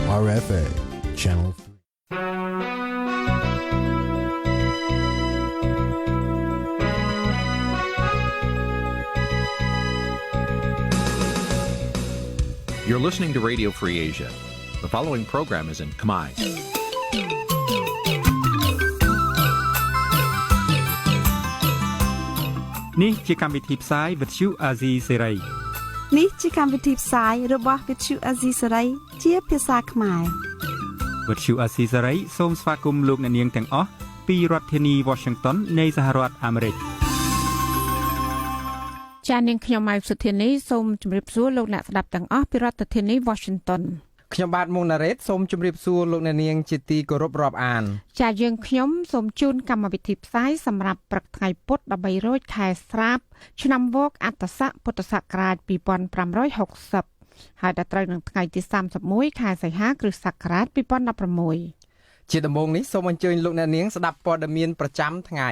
RFA Channel 3. You're listening to Radio Free Asia. The following program is in Khmer. Nǐ chi càm bi tiệp xáy vệt chiu a zì sáy. Nǐ chi càm bi tiệp xáyរបស់វិទ្យុអាស៊ីសេរីជាភាសាខ្មែរវិទ្យុអាស៊ីសេរីសូមស្វាគមន៍លោកអ្នកនាងទាំងអស់ពីរដ្ឋធានី Washington នៃសហរដ្ឋអាមេរិកចា៎នាងខ្ញុំម៉ៃសុធានីសូមជម្រាបសួរលោកអ្នកស្ដាប់ទាំងអស់ពីរដ្ឋធានី Washington ខ្ញុំបាទមុងណារ៉េតសូមជម្រាបសួរលោកអ្នកនាងជាទីគោរពរាប់អានចា៎យើងខ្ញុំសូមជូនកម្មវិធីផ្សាយសម្រាប់ព្រឹកថ្ងៃពុធ13រោចខែស្រាបឆ្នាំវកអត្តស័កពុទ្ធសករាជ2560ហើយដល់ត្រូវនឹងថ្ងៃទី31ខែសីហាគ្រិស្តសករាជ2016ជាដំបូងនេះសូមអញ្ជើញលោកអ្នកនាងស្ដាប់ព័ត៌មានប្រចាំថ្ងៃ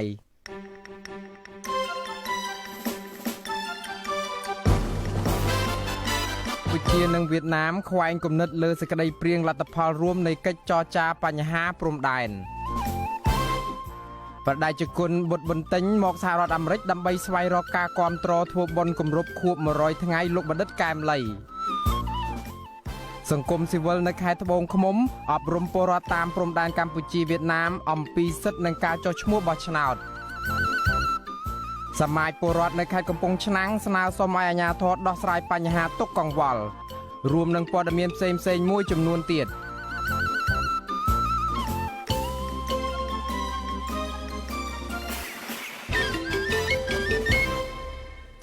កម្ពុជានិងវៀតណាមខ្វែងគំនិតលើសេចក្តីព្រាងលទ្ធផលរួមនៃកិច្ចចរចាបញ្ហាព្រំដែនបដិជគុណបុត្របន្ទិញមកសហរដ្ឋអាមេរិកដើម្បីស្វែងរកការគាំទ្រធ្វើបុណ្យគម្រប់ខួប100ថ្ងៃលោកបណ្ឌិតកែមលីសង្គមស៊ីវិលនៅខេត្តត្បូងឃ្មុំអប់រំពលរដ្ឋតាមព្រំដែនកម្ពុជាវៀតណាមអំពីសិទ្ធិនិងការចុះឈ្មោះបោះឆ្នោតសមាជពលរដ្ឋនៅខេត្តកំពង់ឆ្នាំងស្នើសុំឲ្យអាជ្ញាធរដោះស្រាយបញ្ហាទុកកង្វល់រួមនឹងព័ត៌មានផ្សេងៗមួយចំនួនទៀត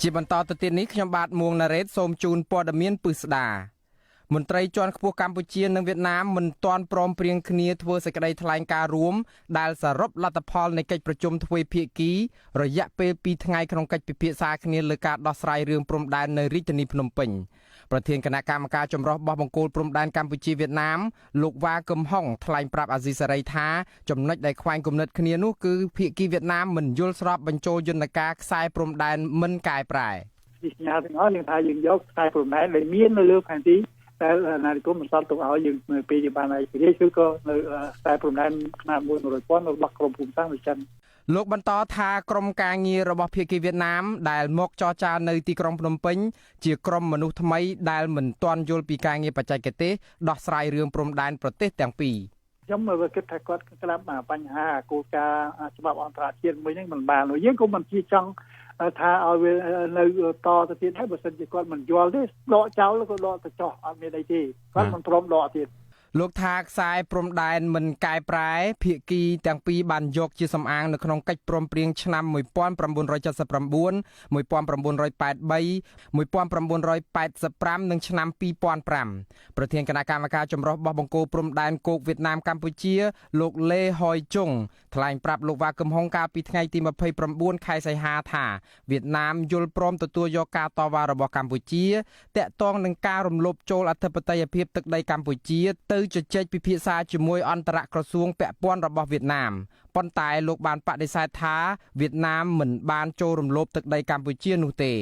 ជាបន្តទៅទៀតនេះខ្ញុំបាទមួងណារ៉េតសូមជូនព័ត៌មានពិស្ដាមន្ត្រីជាន់ខ្ពស់កម្ពុជានិងវៀតណាមមិនទាន់ព្រមព្រៀងគ្នាធ្វើសេចក្តីថ្លែងការណ៍រួមដែលសរុបលទ្ធផលនៃកិច្ចប្រជុំទ្វេភាគីរយៈពេល2ថ្ងៃក្នុងកិច្ចពិភាក្សាគ្នាលើការដោះស្រាយរឿងព្រំដែននៅរាជធានីភ្នំពេញប្រធានគណៈកម្មការចម្រុះបោះបង្គោលព្រំដែនកម្ពុជាវៀតណាមលោកវ៉ាកឹមហុងថ្លែងប្រាប់អាស៊ីសេរីថាចំណុចដែលខ្វែងគំនិតគ្នានោះគឺភាគីវៀតណាមមិនយល់ស្របបញ្ចូលយន្តការខ្សែព្រំដែនមិនកែប្រែសញ្ញាទាំងអស់យើងថាយើងយកខ្សែព្រំដែនដែលមាននៅលើផែនទីតែអាណានិគមមិនសល់ទុកឲ្យយើងពេលជាបានឯករាជ្យគឺក៏នៅខ្សែព្រំដែនខ្នាត 100,000 របស់ក្រមភូមិសាស្ត្រនៅចិនលោកបន្តថាក្រុមការងាររបស់ភាគីវៀតណាមដែលមកចរចានៅទីក្រុងភ្នំពេញជាក្រុមមនុស្សថ្មីដែលមិនទាន់យល់ពីការងារបច្ចេកទេសដោះស្រាយរឿងព្រំដែនប្រទេសទាំងពីរខ្ញុំគិតថាគាត់ស្ដាប់បញ្ហាគោលការណ៍ច្បាប់អន្តរជាតិមួយហ្នឹងមិនបានយើងក៏មិនជាចង់ថាឲ្យវានៅតទៅទៀតហើយបើសិនជាគាត់មិនយល់ទេដកចោលក៏ដកទៅចោះអត់មានអីទេគាត់មិនព្រមដកទៀតលោកថាខ្សែព្រំដែនមិនកែប្រែភាគីទាំងពីរបានយកជាសំអាងនៅក្នុងកិច្ចព្រមព្រៀងឆ្នាំ1979 1983 1985និងឆ្នាំ2005ប្រធានគណៈកម្មការចម្រុះបោះបង្គោលព្រំដែនគោកវៀតណាមកម្ពុជាលោកលេហុយជុងថ្លែងប្រាប់លោកវ៉ាកឹមហុងកាលពីថ្ងៃទី29ខែសីហាថាវៀតណាមយល់ព្រមទទួលយកការតវ៉ារបស់កម្ពុជាតាក់ទងនឹងការរំលោភចូលអធិបតេយ្យភាពទឹកដីកម្ពុជាទៅជជែកពិភាក្សាជាមួយអន្តរក្រសួងពាក់ព័ន្ធរបស់វៀតណាមប៉ុន្តែលោកបានបដិសេធថាវៀតណាមមិនបានចូលរំលោភទឹកដីកម្ពុជានោះទេ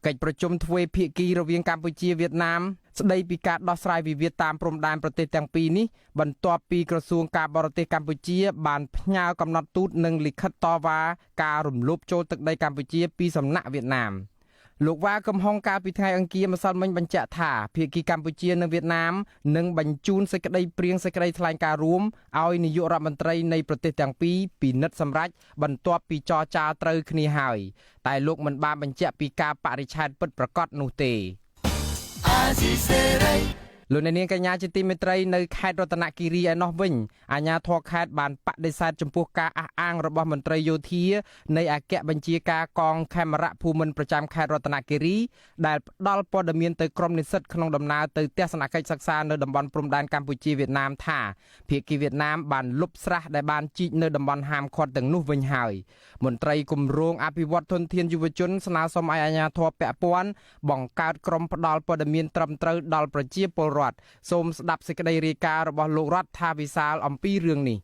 កិច្ចប្រជុំទ្វេភាគីរវាងកម្ពុជាវៀតណាមស្ដីពីការដោះស្រាយវិវាទតាមព្រំដែនប្រទេសទាំងពីរនេះបន្ទាប់ពីក្រសួងការបរទេសកម្ពុជាបានផ្ញើកំណត់ទូតនិងលិខិតតវ៉ាការរំលោភចូលទឹកដីកម្ពុជាពីសំណាក់វៀតណាមលោកវ៉ាកឹមហុងកាលពីថ្ងៃអង្គារម្សិលមិញបញ្ជាក់ថាភាគីកម្ពុជានិងវៀតណាមនឹងបញ្ជូនសេចក្តីព្រាងសេចក្តីថ្លែងការណ៍រួមឲ្យនាយករដ្ឋមន្ត្រីនៃប្រទេសទាំងពីរពិនិត្យសម្រេចបន្ទាប់ពីចរចាត្រូវគ្នាហើយតែលោកមិនបានបញ្ជាក់ពីការបរិច្ឆេទពិតប្រាកដនោះទេលោកអ្នកនាងកញ្ញាជាទីមេត្រីនៅខេត្តរតនគិរីឯណោះវិញអាជ្ញាធរខេត្តបានបដិសេធចំពោះការអះអាងរបស់មន្ត្រីយោធានៃអគ្គបញ្ជាការកងខេមរៈភូមិន្ទប្រចាំខេត្តរតនគិរីដែលផ្ដល់ព័ត៌មានទៅក្រុមនិស្សិតក្នុងដំណើរទៅទស្សនកិច្ចសិក្សានៅតំបន់ព្រំដែនកម្ពុជាវៀតណាមថាភាគីវៀតណាមបានលុបស្រះដែលបានជីកនៅតំបន់ហាមឃាត់ទាំងនោះវិញហើយមន្ត្រីគម្រោងអភិវឌ្ឍធនធានយុវជនស្នើសុំឲ្យអាជ្ញាធរពាក់ព័ន្ធបង្កើតក្រុមផ្ដល់ព័ត៌មានត្រឹមត្រូវដល់ប្រជាពលរដ្ឋសូមស្ដាប់សេចក្តីរាយការណ៍របស់លោករដ្ឋាភិបាលអំពីរឿងនេះ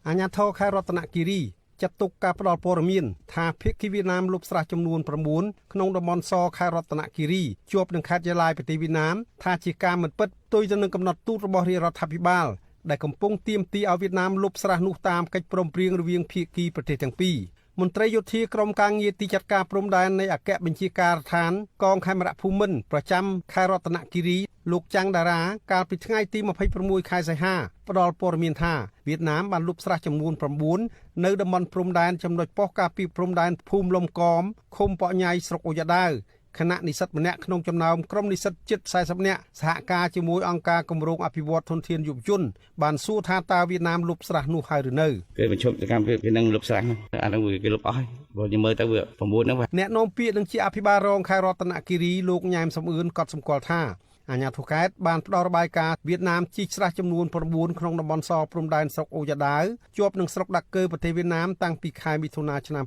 អាជ្ញាធរខេត្តរតនគិរី ចាត់ទុកការផ្ដល់ព័ត៌មានថាភាគីវៀតណាមលុបស្រះចំនួន9ក្នុងតំបន់សខេត្តរតនគិរីជាប់នឹងខេត្តយាឡៃប្រទេសវៀតណាមថាជាការមិនពិតផ្ទុយទៅនឹងកំណត់ទូតរបស់រាជរដ្ឋាភិបាលដែលកំពុងទាមទារឲ្យវៀតណាមលុបស្រះនោះតាមកិច្ចព្រមព្រៀងរវាងភាគីប្រទេសទាំងពីរមន្ត្រីយោធាក្រុមការងារទីចាត់ការព្រំដែននៃអគ្គបញ្ជាការដ្ឋានកងខេមរភូមិន្ទប្រចាំខេត្តរតនគិរីលោកចាំងតារាកាលពីថ្ងៃទី26ខែសីហាផ្ដល់ព័ត៌មានថាវៀតណាមបានលុបស្រះចំនួន9នៅតំបន់ព្រំដែនចំណុចប៉ុស្តិ៍ការពារព្រំដែនភូមិលំកមឃុំប៉ក់ញ៉ៃស្រុកអូយ៉ាដាវគណៈនិស្សិតម្នាក់ក្នុងចំណោមក្រុមនិស្សិតជិត40នាក់សហការជាមួយអង្គការគម្រោងអភិវឌ្ឍធនធានយុវជនបានសួរថាតើវៀតណាមលុបស្រះនោះហើយឬនៅគេបញ្ឈប់កម្មវិធីនឹងលុបស្រះនោះអានោះគេលុបអស់ហើយបើយើងមើលទៅវា9ហ្នឹងអ្នកនាំពាក្យនឹងជាអភិបាលរងខេត្តរតនគិរីលោកញ៉ែមសំអឿនក៏សម្គាល់ថាអាជ្ញាធរខេត្តបានផ្ដល់របាយការណ៍វៀតណាមជីកស្រះចំនួន9ក្នុងតំបន់សព្រំដែនស្រុកអូយ៉ាដាវជាប់នឹងស្រុកដាក់កើប្រទេសវៀតណាមតាំងពីខែមិថុនាឆ្នាំ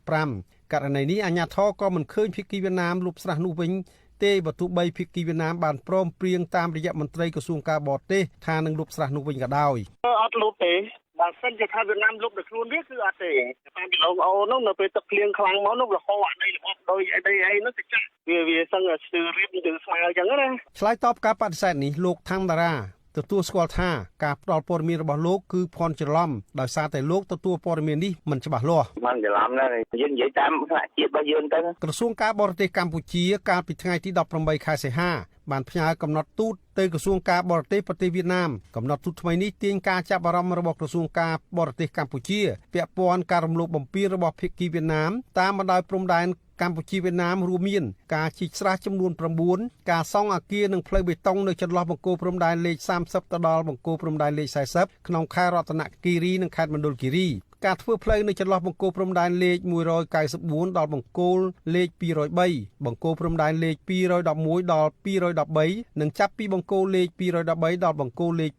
2015ករណីនេះអាជ្ញាធរក៏មិនឃើញភាគីវៀតណាមលុបស្រះនោះវិញទេបើទោះបីភាគីវៀតណាមបានព្រមព្រៀងតាមរយៈមន្ត្រីក្រសួងការបរទេសថានឹងលុបស្រះនោះវិញក៏ដោយអត់លុបទេបើសិនជាថាវៀតណាមលុបដោយខ្លួនវាគឺអត់ទេតាមពីលោកអូនោះនៅពេលទឹកភ្លៀងខ្លាំងមកនោះរហូតអាដីរបស់ដោយអីនោះទៅចាស់វាសឹងស្ទើររៀបទៅស្មើអញ្ចឹងណាឆ្លើយតបការបដិសេធនេះលោកថាំងតារាទទួលស្គាល់ថាការផ្ដល់ព័ត៌មានរបស់លោកគឺភ័ន្តច្រឡំដោយសារតែលោកទទួលព័ត៌មាននេះមិនច្បាស់លាស់មិនច្រឡំណាយើងនិយាយតាមថ្នាក់ជាតិរបស់យើងទៅក្រសួងការបរទេសកម្ពុជាកាលពីថ្ងៃទី18ខែសីហាបានផ្ញើកំណត់ទូតទៅក្រសួងការបរទេសប្រទេសវៀតណាមកំណត់ទូតថ្មីនេះទាញការចាប់អារម្មណ៍របស់ក្រសួងការបរទេសកម្ពុជាពាក់ព័ន្ធការរំលោភបំពានរបស់ភាគីវៀតណាមតាមបណ្ដោយព្រំដែនកម្ពុជាវៀតណាមរួមមានការជីកស្រះចំនួន9ការសង់អគារនិងផ្លូវបេតុងនៅចន្លោះបង្គោលព្រំដែនលេខ30ទៅដល់បង្គោលព្រំដែនលេខ40ក្នុងខេត្តរតនគិរីនិងខេត្តមណ្ឌលគិរីការធ្វើផ្លូវនៅចន្លោះបង្គោលព្រំដែនលេខ194ដល់បង្គោលលេខ203បង្គោលព្រំដែនលេខ211ដល់213និងចាប់ពីបង្គោលលេខ213ដល់បង្គោលលេខ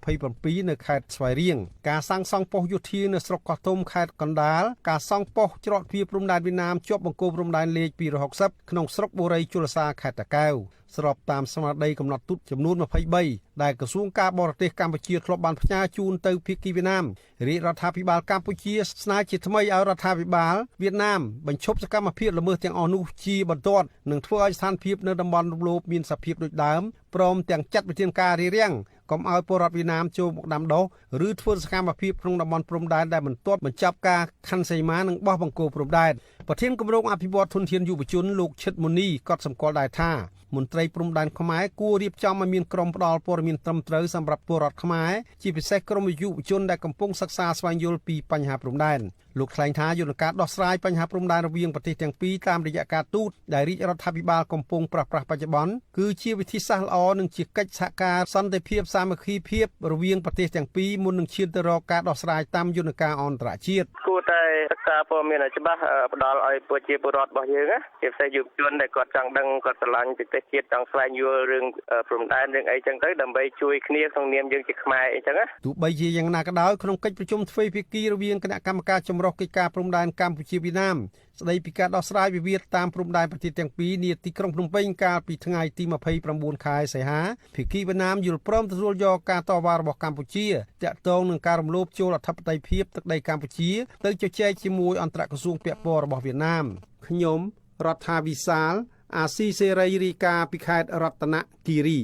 227នៅខេត្តស្វាយរៀងការសាងសង់ប៉ុស្តិ៍យោធានៅស្រុកកោះទុំខេត្តកណ្ដាលការសង់ប៉ុស្តិ៍ច្រកទ្វារព្រំដែនវៀតណាមជាប់បង្គោលព្រំដែនលេខ260ក្នុងស្រុកបូរីជលសាខេត្តតាកែវស្របតាមស្មារតីកំណត់ទូតចំនួន23ដែលក្រសួងការបរទេសកម្ពុជាធ្លាប់បានផ្ញើជូនទៅភាគីវៀតណាមរាជរដ្ឋាភិបាលកម្ពុជាស្នើជាថ្មីឲ្យរដ្ឋាភិបាលវៀតណាមបញ្ឈប់សកម្មភាពល្មើសទាំងអស់នោះជាបន្ទាន់និងធ្វើឲ្យស្ថានភាពនៅតំបន់រំលោភមានសភាពដូចដើមព្រមទាំងចាត់វិធានការរារាំងកុំឲ្យពលរដ្ឋវៀតណាមចូលមកដាំដុះឬធ្វើសកម្មភាពក្នុងតំបន់ព្រំដែនដែលមិនទាន់បញ្ចប់ការខណ្ឌសីមានិងបោះបង្គោលព្រំដែនប្រធានគម្រោងអភិវឌ្ឍធនធានយុវជនលោកឈិតមុនីក៏សម្គាល់ដែរថាមន្ត្រីព្រំដែនខ្មែរគួររៀបចំឲ្យមានក្រុមផ្ដល់ព័ត៌មានត្រឹមត្រូវសម្រាប់ពលរដ្ឋខ្មែរជាពិសេសក្រុមយុវជនដែលកំពុងសិក្សាស្វែងយល់ពីបញ្ហាព្រំដែនលោកថ្លែងថាយន្តការដោះស្រាយបញ្ហាព្រំដែនរវាងប្រទេសទាំងពីរតាមរយៈការទូតដែលរាជរដ្ឋាភិបាលកំពុងប្រើប្រាស់បច្ចុប្បន្នគឺជាវិធីសាស្ត្រល្អនិងជាកិច្ចសហការសន្តិភាពសាមគ្គីភាពរវាងប្រទេសទាំងពីរមុននឹងឈានទៅរកការដោះស្រាយតាមយន្តការអន្តរជាតិគួរតែសិក្សាព័ត៌មានឲ្យច្បាស់ផ្ដល់ឲ្យប្រជាពលរដ្ឋរបស់យើងណាជាពិសេសយុវជនដែលគាត់ចង់ដឹងគាត់ស្រឡាញ់ប្រទេសជាតិចង់ស្វែងយល់រឿងព្រំដែនរឿងអីចឹងទៅដើម្បីជួយគ្នាក្នុងនាមយើងជាខ្មែរអីចឹងណាទោះបីជាយ៉ាងណាក៏ដោយក្នុងកិច្ចប្រជុំទ្វេភាគីរវាងគណៈកម្មការចម្រុះកិច្ចការព្រំដែនកម្ពុជាវៀតណាមស្ដីពីការដោះស្រាយវិវាទតាមព្រំដែនប្រទេសទាំងពីរនាទីក្រុងភ្នំពេញកាលពីថ្ងៃទី29ខែសីហាភាគីវៀតណាមយល់ព្រមទទួលយកការតវ៉ារបស់កម្ពុជាទាក់ទងនឹងការរំលោភចូលអធិបតេយ្យភាពទឹកដីកម្ពុជាទៅជជែកជាមួយអន្តរក្រសួងពាក់ព័ន្ធរបស់វៀតណាមខ្ញុំរដ្ឋាវិសាលអាស៊ីសេរីរាយការណ៍ពីខេត្តរតនគិរី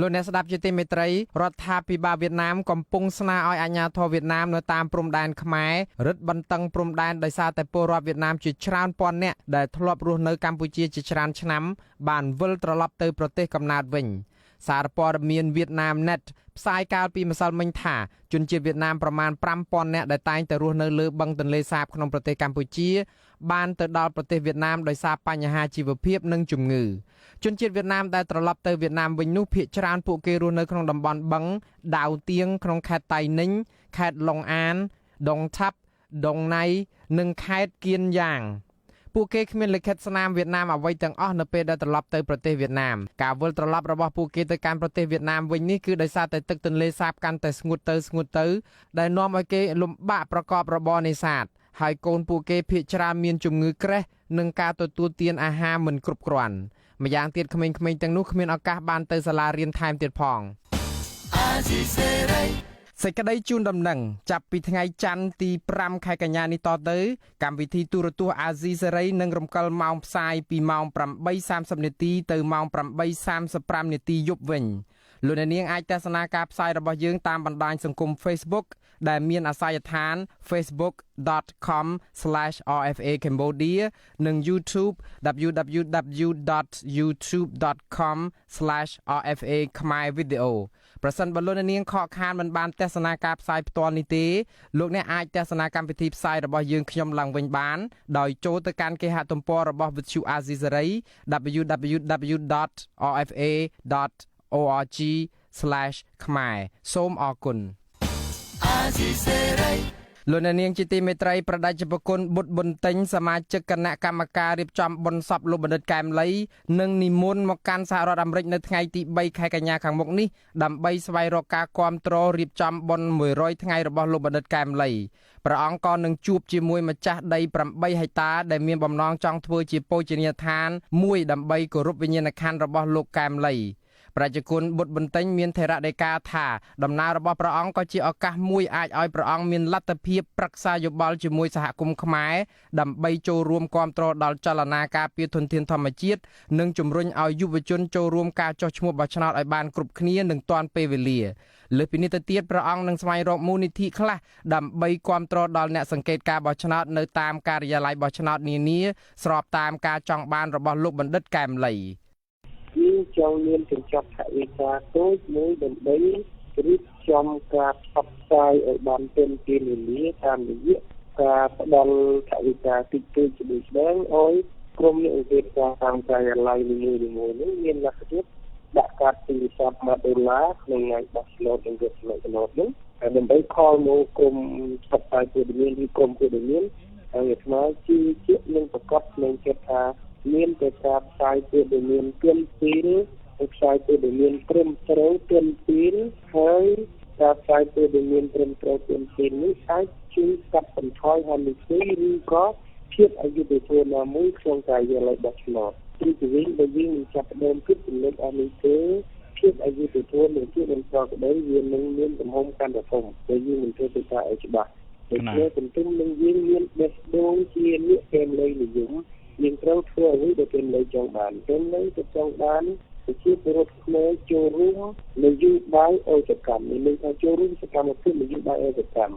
លោកអ្នកស្ដាប់ជាទីមេត្រីរដ្ឋាភិបាលវៀតណាមកំពុងស្នើឲ្យអាជ្ញាធរវៀតណាមនៅតាមព្រំដែនខ្មែររឹតបន្តឹងព្រំដែនដោយសារតែពលរដ្ឋវៀតណាមជាច្រើនពាន់នាក់ដែលធ្លាប់រស់នៅកម្ពុជាជាច្រើនឆ្នាំបានវិលត្រឡប់ទៅប្រទេសកំណើតវិញសារព័ត៌មានវៀតណាម Net ផ្សាយកាលពីម្សិលមិញថាជនជាតិវៀតណាមប្រមាណ 5000 នាក់ដែលតែងតែរស់នៅលើបឹងទន្លេសាបក្នុងប្រទេសកម្ពុជាបានទៅដល់ប្រទេសវៀតណាមដោយសារបញ្ហាជីវភាពនិងជំងឺជនជាតិវៀតណាមដែលត្រឡប់ទៅវៀតណាមវិញនោះភាគច្រើនពួកគេរស់នៅក្នុងតំបន់បឹងដាវទៀងក្នុងខេត្តតៃninh ខេត្តឡុងអាន ដុងឆាប់ដុងណៃនិងខេត្តគៀនយ៉ាងពួកគេគ្មានលិខិតស្នាមវៀតណាមអ្វីទាំងអស់នៅពេលដែលត្រឡប់ទៅប្រទេសវៀតណាមការវិលត្រឡប់របស់ពួកគេទៅកាន់ប្រទេសវៀតណាមវិញនេះគឺដោយសារតែទឹកទន្លេសាបកាន់តែស្ងួតទៅដែលនាំឲ្យគេលំបាកប្រកបរបរនេសាទហើយកូនពួកគេភាគច្រើនមានជំងឺក្រាស់និងការទទួលទានអាហារមិនគ្រប់គ្រាន់ម្យ៉ាងទៀតក្មេងៗទាំងនោះគ្មានឱកាសបានទៅសាលារៀនថែមទៀតផង សេចក្តីជូនដំណឹងចាប់ពីថ្ងៃច័ន្ទទី5ខែកញ្ញានេះតទៅកម្មវិធីទូរទស្សន៍អាស៊ីសេរីនឹងរំកិលម៉ោងផ្សាយពីម៉ោង 8:30 នាទីទៅម៉ោង 8:35 នាទីយប់វិញលោកអ្នកនាងអាចទស្សនាការផ្សាយរបស់យើងតាមបណ្ដាញសង្គម Facebook ដែលមានអាសយដ្ឋាន facebook.com/rfa cambodia និង YouTube www.youtube.com/rfa khmer video ប្រសិនបើលោកអ្នកនាងខកខានមិនបានទស្សនាការផ្សាយផ្ទាល់នេះទេលោកអ្នកអាចទស្សនាកម្មវិធីផ្សាយរបស់យើងខ្ញុំឡើងវិញបានដោយចូលទៅកាន់គេហទំព័ររបស់ Vithu Azisari www.rfa.org/khmer សូមអរគុណលោកអ្នកនាងជាទីមេត្រីប្រដេជប្រគុណបុត្រប៊ុនតេញសមាជិកគណៈកម្មការរៀបចំបុណ្យសពលោកបណ្ឌិតកែមលីនឹងនិមន្តមកកាន់សហរដ្ឋអាមេរិកនៅថ្ងៃទី3ខែកញ្ញាខាងមុខនេះដើម្បីស្វែងរកការគាំទ្ររៀបចំបុណ្យ100ថ្ងៃរបស់លោកបណ្ឌិតកែមលីព្រះអង្គក៏នឹងជួបជាមួយម្ចាស់ដី8ហិកតាដែលមានបំណងចង់ធ្វើជាបូជនីយដ្ឋានមួយដើម្បីគោរពវិញ្ញាណក្ខន្ធរបស់លោកកែមលីប្រជាជនបុត្របន្ទិញមានថេរដីកាថាដំណើររបស់ព្រះអង្គក៏ជាឱកាសមួយអាចឲ្យព្រះអង្គមានលទ្ធភាពប្រឹក្សាយោបល់ជាមួយសហគមន៍ខ្មែរដើម្បីចូលរួមគាំទ្រដល់ចលនាការពារធនធានធម្មជាតិនិងជំរុញឲ្យយុវជនចូលរួមការចុះឈ្មោះបោះឆ្នោតឲ្យបានគ្រប់គ្នានិងទាន់ពេលវេលាលើសពីនេះទៅទៀតព្រះអង្គនឹងស្វែងរកមូលនិធិខ្លះដើម្បីគាំទ្រដល់អ្នកសង្កេតការបោះឆ្នោតនៅតាមការិយាល័យបោះឆ្នោតនានាស្របតាមការចង់បានរបស់លោកបណ្ឌិតកែមលីយើងចង់មានកញ្ចប់ថវិកាតូចមួយដើម្បីរៀបចំការផ្សព្វផ្សាយឲ្យបានទាន់ពេលវេលាតាមរយៈការផ្ដល់ថវិកាតិចតួចជាស្ដែងឲ្យក្រុមអ្នកវិទ្យាសាស្ត្រតាមការិយាល័យនីមួយៗនេះមានលក្ខណៈដាក់កាតពី$10ក្នុងថ្ងៃបោះឆ្នោតនិងរៀបចំឆ្នោតនេះហើយដើម្បីខលមកក្រុមផ្សព្វផ្សាយព័ត៌មានឬក្រុមព័ត៌មានហើយអាត្មាជឿជាក់នឹងប្រកបក្នុងចិត្តថាមានតែការផ្សាយព័ត៌មានទាន់ពេលផ្សាយព័ត៌មានត្រឹមត្រូវទាន់ពេលហើយការផ្សាយព័ត៌មានត្រឹមត្រូវទាន់ពេលនេះអាចជួយកាត់បន្ថយហានិភ័យឬក៏ភាពអយុត្តិធម៌ណាមួយក្នុងការិយាល័យបោះឆ្នោតទីទៅវិញបើយើងមិនចាប់ផ្ដើមគិតចំណុចអស់នេះទេភាពអយុត្តិធម៌នៃជាបន្តក្តីវានឹងមានទំហំកាន់តែធំបើយើងមិនធ្វើទៅតាមឲ្យច្បាស់ដូច្នេះទន្ទឹមនឹងយើងមានបេះដូងជាអ្នកកែមលីនិយមយើងត្រូវធ្វើអ្វីដែលគេចង់បានគេទៅចង់បានប្រជាពលរដ្ឋខ្មែរចូលរួមនយោបាយអេកកម្មនេះថាចូលរួមសកម្មភាពនយោបាយអេកកម្ម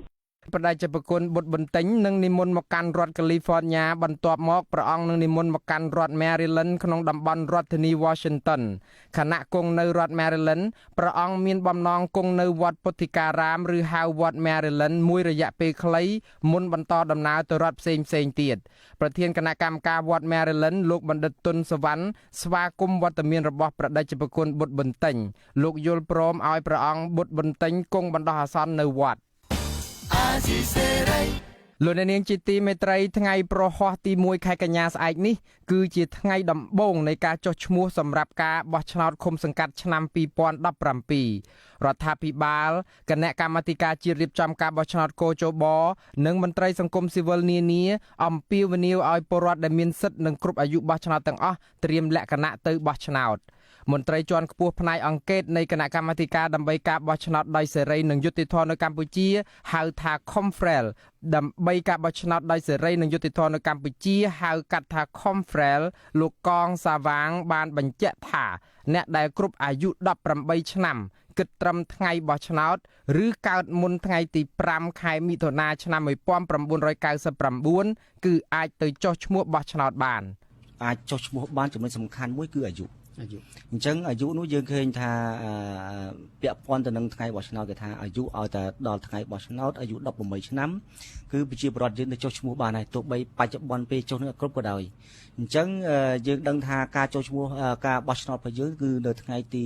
ប្រដេជប្រគុណបុត្របន្ទិញនឹងនិមន្តមកកាន់រដ្ឋកាលីហ្វ័រញ៉ាបន្ទាប់មកព្រះអង្គនឹងនិមន្តមកកាន់រដ្ឋ Maryland ក្នុងតំបន់រដ្ឋធានី Washington ខណៈគង់នៅរដ្ឋ Maryland ព្រះអង្គមានបំណងគង់នៅវត្តពុទ្ធិការាមឬហៅវត្ត Maryland មួយរយៈពេលខ្លីមុនបន្តដំណើរទៅរដ្ឋផ្សេងទៀតប្រធានគណៈកម្មការវត្ត Maryland លោកបណ្ឌិតទុនសវណ្ណស្វាគមន៍វត្តមានរបស់ប្រដេជប្រគុណបុត្របន្ទិញលោកយល់ព្រមឲ្យព្រះអង្គបុត្របន្ទិញគង់បណ្ដោះអាសន្ននៅវត្តលោកនាងជាទីមេត្រីថ្ងៃប្រហ័សទី1ខែកញ្ញាស្អែកនេះគឺជាថ្ងៃដំបូងនៃការចុះឈ្មោះសម្រាប់ការបោះឆ្នោតឃុំសង្កាត់ឆ្នាំ2017រដ្ឋាភិបាលគណៈកម្មាធិការជាតិរៀបចំការបោះឆ្នោតកោជបនិងមន្ត្រីសង្គមស៊ីវិលនានាអំពាវនាវឲ្យពលរដ្ឋដែលមានសិទ្ធិនិងគ្រប់អាយុបោះឆ្នោតទាំងអស់ត្រៀមលក្ខណៈទៅបោះឆ្នោតមន្ត្រីជាន់ខ្ពស់ផ្នែកអង្គការនៃគណៈកម្មាធិការដើម្បីការបោះឆ្នោតដោយសេរីនិងយុត្តិធម៌នៅកម្ពុជាហៅថា Confrel ដើម្បីការបោះឆ្នោតដោយសេរីនិងយុត្តិធម៌នៅកម្ពុជាហៅកាត់ថា Confrel លោកកងសាវាងបានបញ្ជាក់ថាអ្នកដែលគ្រប់អាយុ18ឆ្នាំគិតត្រឹមថ្ងៃបោះឆ្នោតឬកើតមុនថ្ងៃទី5ខែមិថុនាឆ្នាំ1999គឺអាចទៅចុះឈ្មោះបោះឆ្នោតបានអាចចុះឈ្មោះបានចំណុចសំខាន់មួយគឺអាយុអញ្ចឹងអាយុនោះយើងឃើញថាពាក់ព័ន្ធទៅនឹងថ្ងៃបោះឆ្នោតគេថាអាយុឲ្យតែដល់ថ្ងៃបោះឆ្នោតអាយុ18ឆ្នាំគឺប្រជាពលរដ្ឋយើងទៅចុះឈ្មោះបានហើយទោះបីបច្ចុប្បន្នពេលចុះនេះគ្រប់ក៏ដោយអញ្ចឹងយើងដឹងថាការចុះឈ្មោះការបោះឆ្នោតរបស់យើងគឺនៅថ្ងៃទី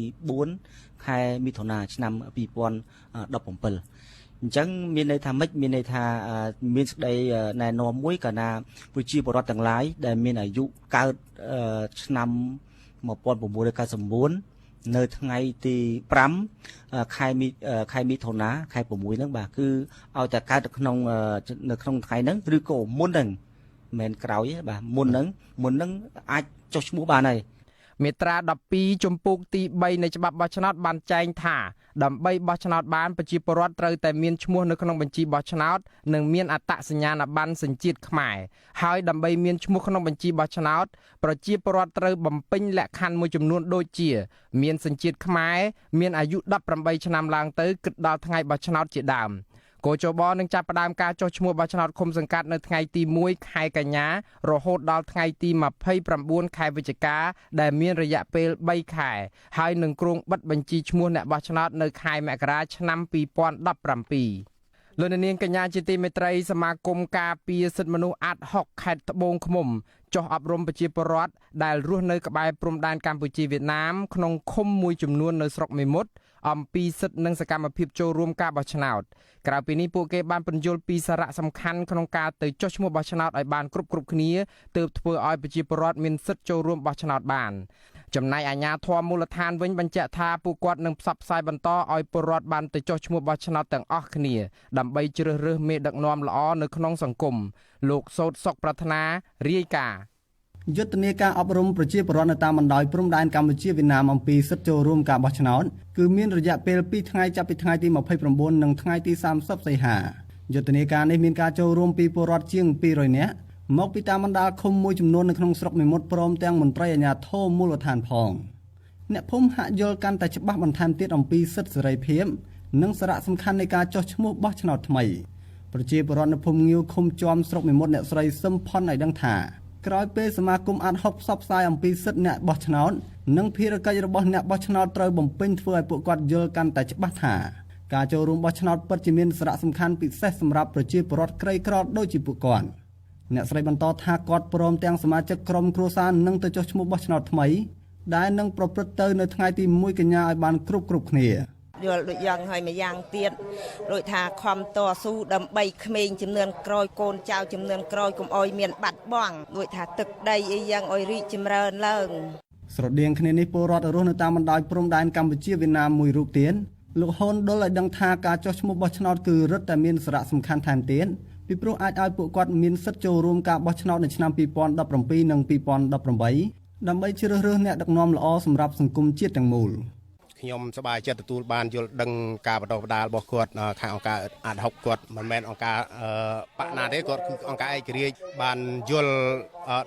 4ខែមិថុនាឆ្នាំ2017អញ្ចឹងមានន័យថាម៉េចមានន័យថាមានសេចក្តីណែនាំមួយកាលណាប្រជាពលរដ្ឋទាំងឡាយដែលមានអាយុកើតឆ្នាំ1999នៅថ្ងៃទី5ខែមិថុនាខែ6ហ្នឹងបាទគឺឲ្យតែកើតនៅក្នុងថ្ងៃហ្នឹងឬក៏មុនហ្នឹងមិនមែនក្រោយទេបាទមុនហ្នឹងអាចចុះឈ្មោះបានហើយ មាត្រា12ជំពូកទី3នៃច្បាប់បោះឆ្នោតបានចែងថាដើម្បីបោះឆ្នោតបានប្រជាពលរដ្ឋត្រូវតែមានឈ្មោះនៅក្នុងបញ្ជីបោះឆ្នោតនិងមានអត្តសញ្ញាណប័ណ្ណសញ្ជាតិខ្មែរហើយដើម្បីមានឈ្មោះក្នុងបញ្ជីបោះឆ្នោតប្រជាពលរដ្ឋត្រូវបំពេញលក្ខខណ្ឌមួយចំនួនដូចជាមានសញ្ជាតិខ្មែរមានអាយុ18ឆ្នាំឡើងទៅគិតដល់ថ្ងៃបោះឆ្នោតជាដើមកោជបនឹងចាប់ផ្ដើមការចុះឈ្មោះបោះឆ្នោតឃុំសង្កាត់នៅថ្ងៃទី1ខែកញ្ញារហូតដល់ថ្ងៃទី29ខែវិច្ឆិកាដែលមានរយៈពេល3ខែហើយនឹងគ្រោងបិទបញ្ជីឈ្មោះអ្នកបោះឆ្នោតនៅខែមករាឆ្នាំ2017លោកនាងកញ្ញាជាទីមេត្រីសមាគមការពារសិទ្ធិមនុស្សអាត់ហុកខេត្តត្បូងឃ្មុំចុះអប់រំប្រជាពលរដ្ឋដែលរស់នៅក្បែរព្រំដែនកម្ពុជាវៀតណាមក្នុងឃុំមួយចំនួននៅស្រុកមេមត់អំពីសិទ្ធិនិងសកម្មភាពចូលរួមការបោះឆ្នោតក្រៅពីនេះពួកគេបានពន្យល់ពីសារៈសំខាន់ក្នុងការទៅចុះឈ្មោះបោះឆ្នោតឲ្យបានគ្រប់គ្នាទើបធ្វើឲ្យប្រជាពលរដ្ឋមានសិទ្ធិចូលរួមបោះឆ្នោតបានចំណែកអាជ្ញាធរមូលដ្ឋានវិញបញ្ជាក់ថាពួកគាត់នឹងផ្សព្វផ្សាយបន្តឲ្យពលរដ្ឋបានទៅចុះឈ្មោះបោះឆ្នោតទាំងអស់គ្នាដើម្បីជ្រើសរើសមេដឹកនាំល្អនៅក្នុងសង្គមលោកសោតសុកប្រាថ្នារាយការណ៍យុទ្ធនាការអប់រំប្រជាពលរដ្ឋនៅតាមបណ្ដោយព្រំដែនកម្ពុជាវៀតណាមអំពីសិទ្ធិចូលរួមការបោះឆ្នោតគឺមានរយៈពេល2ថ្ងៃចាប់ពីថ្ងៃទី29និងថ្ងៃទី30សីហាយុទ្ធនាការនេះមានការចូលរួមពីពលរដ្ឋជាង200នាក់មកពីតាមបណ្ដាឃុំមួយចំនួននៅក្នុងស្រុកមេមត់ព្រមទាំងមន្ត្រីអាជ្ញាធរមូលដ្ឋានផងអ្នកភូមិហាក់យល់កាន់តែច្បាស់បន្ថែមទៀតអំពីសិទ្ធិសេរីភាពនិងសារៈសំខាន់នៃការចុះឈ្មោះបោះឆ្នោតថ្មីប្រជាពលរដ្ឋនៅភូមិងាវឃុំជាំស្រុកមេមត់អ្នកស្រីសឹមផុនឲ្យដឹងថាក្រោយពេលសមាគមអាត់ហុកផ្សព្វផ្សាយអំពីសិទ្ធិអ្នកបោះឆ្នោតនិងភារកិច្ចរបស់អ្នកបោះឆ្នោតត្រូវបំពេញធ្វើឲ្យពួកគាត់យល់កាន់តែច្បាស់ថាការចូលរួមបោះឆ្នោតពិតជាមានសារៈសំខាន់ពិសេសសម្រាប់ប្រជាពលរដ្ឋក្រីក្រដូចជាពួកគាត់អ្នកស្រីបន្តថាគាត់ព្រមទាំងសមាជិកក្រុមគ្រួសារនឹងទៅចុះឈ្មោះបោះឆ្នោតថ្មីដែលនឹងប្រព្រឹត្តទៅនៅថ្ងៃទី1កញ្ញាឲ្យបានគ្រប់គ្នាយល់ដូចយ៉ាងហើយម្យ៉ាងទៀតដូចថាខំតស៊ូដើម្បីក្មេងចំនួនក្រោយកូនចៅចំនួនក្រោយកុំអោយមានបាត់បង់ដូចថាទឹកដីអីយ៉ាងអោយរីកចម្រើនឡើងស្រដៀងគ្នានេះពលរដ្ឋរស់នៅតាមបណ្ដោយព្រំដែនកម្ពុជាវៀតណាមមួយរូបទៀតលោកហ៊ុនដុលឲ្យដឹងថាការចុះឈ្មោះបោះឆ្នោតគឺរឹតតែមានសារៈសំខាន់ថែមទៀតពីព្រោះអាចឲ្យពួកគាត់មានសិទ្ធិចូលរួមការបោះឆ្នោតនៅឆ្នាំ2017និង2018ដើម្បីជ្រើសរើសអ្នកដឹកនាំល្អសម្រាប់សង្គមជាតិទាំងមូលខ្ញុំសប្បាយចិត្តទទួលបានយល់ដឹងការបន្តផ្ដាល់របស់គាត់ខាងអង្គការអាត់ហុកគាត់មិនមែនអង្គការបកណាទេគាត់គឺអង្គការឯករាជ្យបានយល់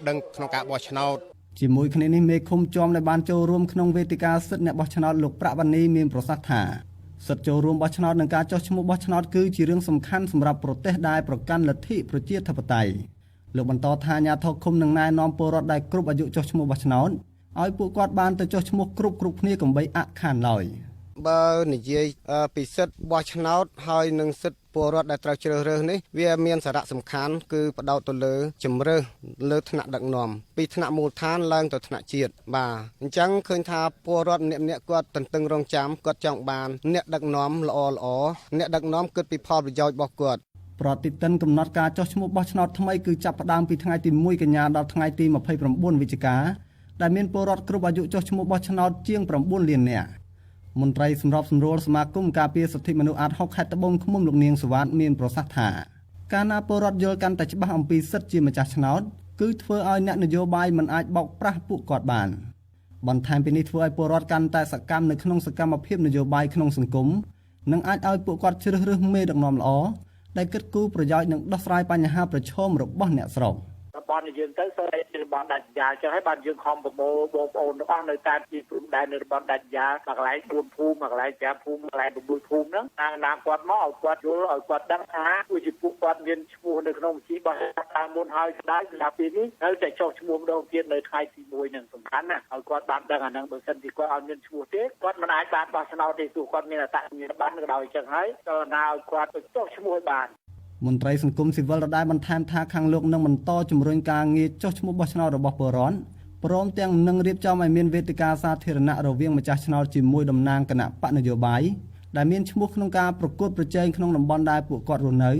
ដឹងក្នុងការបោះឆ្នោតជាមួយគ្នានេះមេឃុំជាំដែលបានចូលរួមក្នុងវេទិកាសិទ្ធិអ្នកបោះឆ្នោតលោកប្រាក់វណ្ណីមានប្រសាសន៍ថាសិទ្ធិចូលរួមបោះឆ្នោតនិងការចុះឈ្មោះបោះឆ្នោតគឺជារឿងសំខាន់សម្រាប់ប្រទេសដែលប្រកាន់លទ្ធិប្រជាធិបតេយ្យលោកបន្តថាអាជ្ញាធរឃុំនឹងណែនាំពលរដ្ឋដែលគ្រប់អាយុចុះឈ្មោះបោះឆ្នោតឲ្យពួកគាត់បានទៅចុះឈ្មោះគ្រប់គ្នាកុំបីអាក់ខានឡើយបើនិយាយពីសិទ្ធិបោះឆ្នោតហើយនឹងសិទ្ធិពលរដ្ឋដែលត្រូវជ្រើសរើសនេះវាមានសារៈសំខាន់គឺផ្ដោតទៅលើជំរើសលើថ្នាក់ដឹកនាំពីថ្នាក់មូលដ្ឋានឡើងទៅថ្នាក់ជាតិបាទអញ្ចឹងឃើញថាពលរដ្ឋម្នាក់គាត់ទន្ទឹងរង់ចាំគាត់ចង់បានអ្នកដឹកនាំល្អអ្នកដឹកនាំគិតពីផលប្រយោជន៍របស់គាត់ប្រតិទិនកំណត់ការចុះឈ្មោះបោះឆ្នោតថ្មីគឺចាប់ផ្ដើមពីថ្ងៃទី1កញ្ញាដល់ថ្ងៃទី29វិច្ឆិកាដែលមានពលរដ្ឋគ្រប់អាយុចុះឈ្មោះបោះឆ្នោតជាង9លាននាក់មន្ត្រីសម្របសម្រួលសមាគមការពារសិទ្ធិមនុស្សអាត់ហុកខេត្តត្បូងឃ្មុំលោកនាងសវ៉ាតមានប្រសាសន៍ថាការណាពលរដ្ឋយល់កាន់តែច្បាស់អំពីសិទ្ធិជាម្ចាស់ឆ្នោតគឺធ្វើឲ្យអ្នកនយោបាយមិនអាចបោកប្រាស់ពួកគាត់បានបន្ថែមពីនេះធ្វើឲ្យពលរដ្ឋកាន់តែសកម្មនៅក្នុងសកម្មភាពនយោបាយក្នុងសង្គមនិងអាចឲ្យពួកគាត់ជ្រើសរើសមេដឹកនាំល្អដែលគិតគូរប្រយោជន៍និងដោះស្រាយបញ្ហាប្រឈមរបស់អ្នកស្រុកបនយើងទៅសូមឲ្យរបស់ដាច់យ៉ាចឹងហើយបានយើងខំប្រមូលបងប្អូនទាំងអស់នៅតាមទីព្រំដែននៅរបស់ដាច់យ៉ាកន្លែង4ភូមិកន្លែង5ភូមិកន្លែង6ភូមិហ្នឹងណាគាត់មកឲ្យគាត់យល់ឲ្យគាត់ដឹងថាគឺជាពួកគាត់មានឈ្មោះនៅក្នុងបញ្ជីបោះតាមមុនហើយស្ដាយសម្រាប់ពេលនេះនៅតែចុះឈ្មោះម្ដងទៀតនៅថ្ងៃទី1ហ្នឹងសំខាន់ណាឲ្យគាត់បានដឹងអាហ្នឹងបើសិនជាគាត់ឲ្យមានឈ្មោះទេគាត់មិនអាចបានបោះឆ្នោតទេទោះគាត់មានអត្តសញ្ញាណប័ណ្ណក៏ដោយចឹងហើយក៏ណាឲ្យគាត់ទៅចុះឈ្មោះបានមន្ត្រីសង្គមស៊ីវិលរដែរបន្ថែមថាខាងលោកនឹងបន្តជំរុញការងារចុះឈ្មោះបោះឆ្នោតរបស់ពលរដ្ឋព្រមទាំងនឹងរៀបចំឲ្យមានវេទិកាសាធារណៈរវាងម្ចាស់ឆ្នោតជាមួយតំណាងគណៈបកនយោបាយដែលមានឈ្មោះក្នុងការប្រកួតប្រជែងក្នុងតំបន់ដែលពួកគាត់រស់នៅ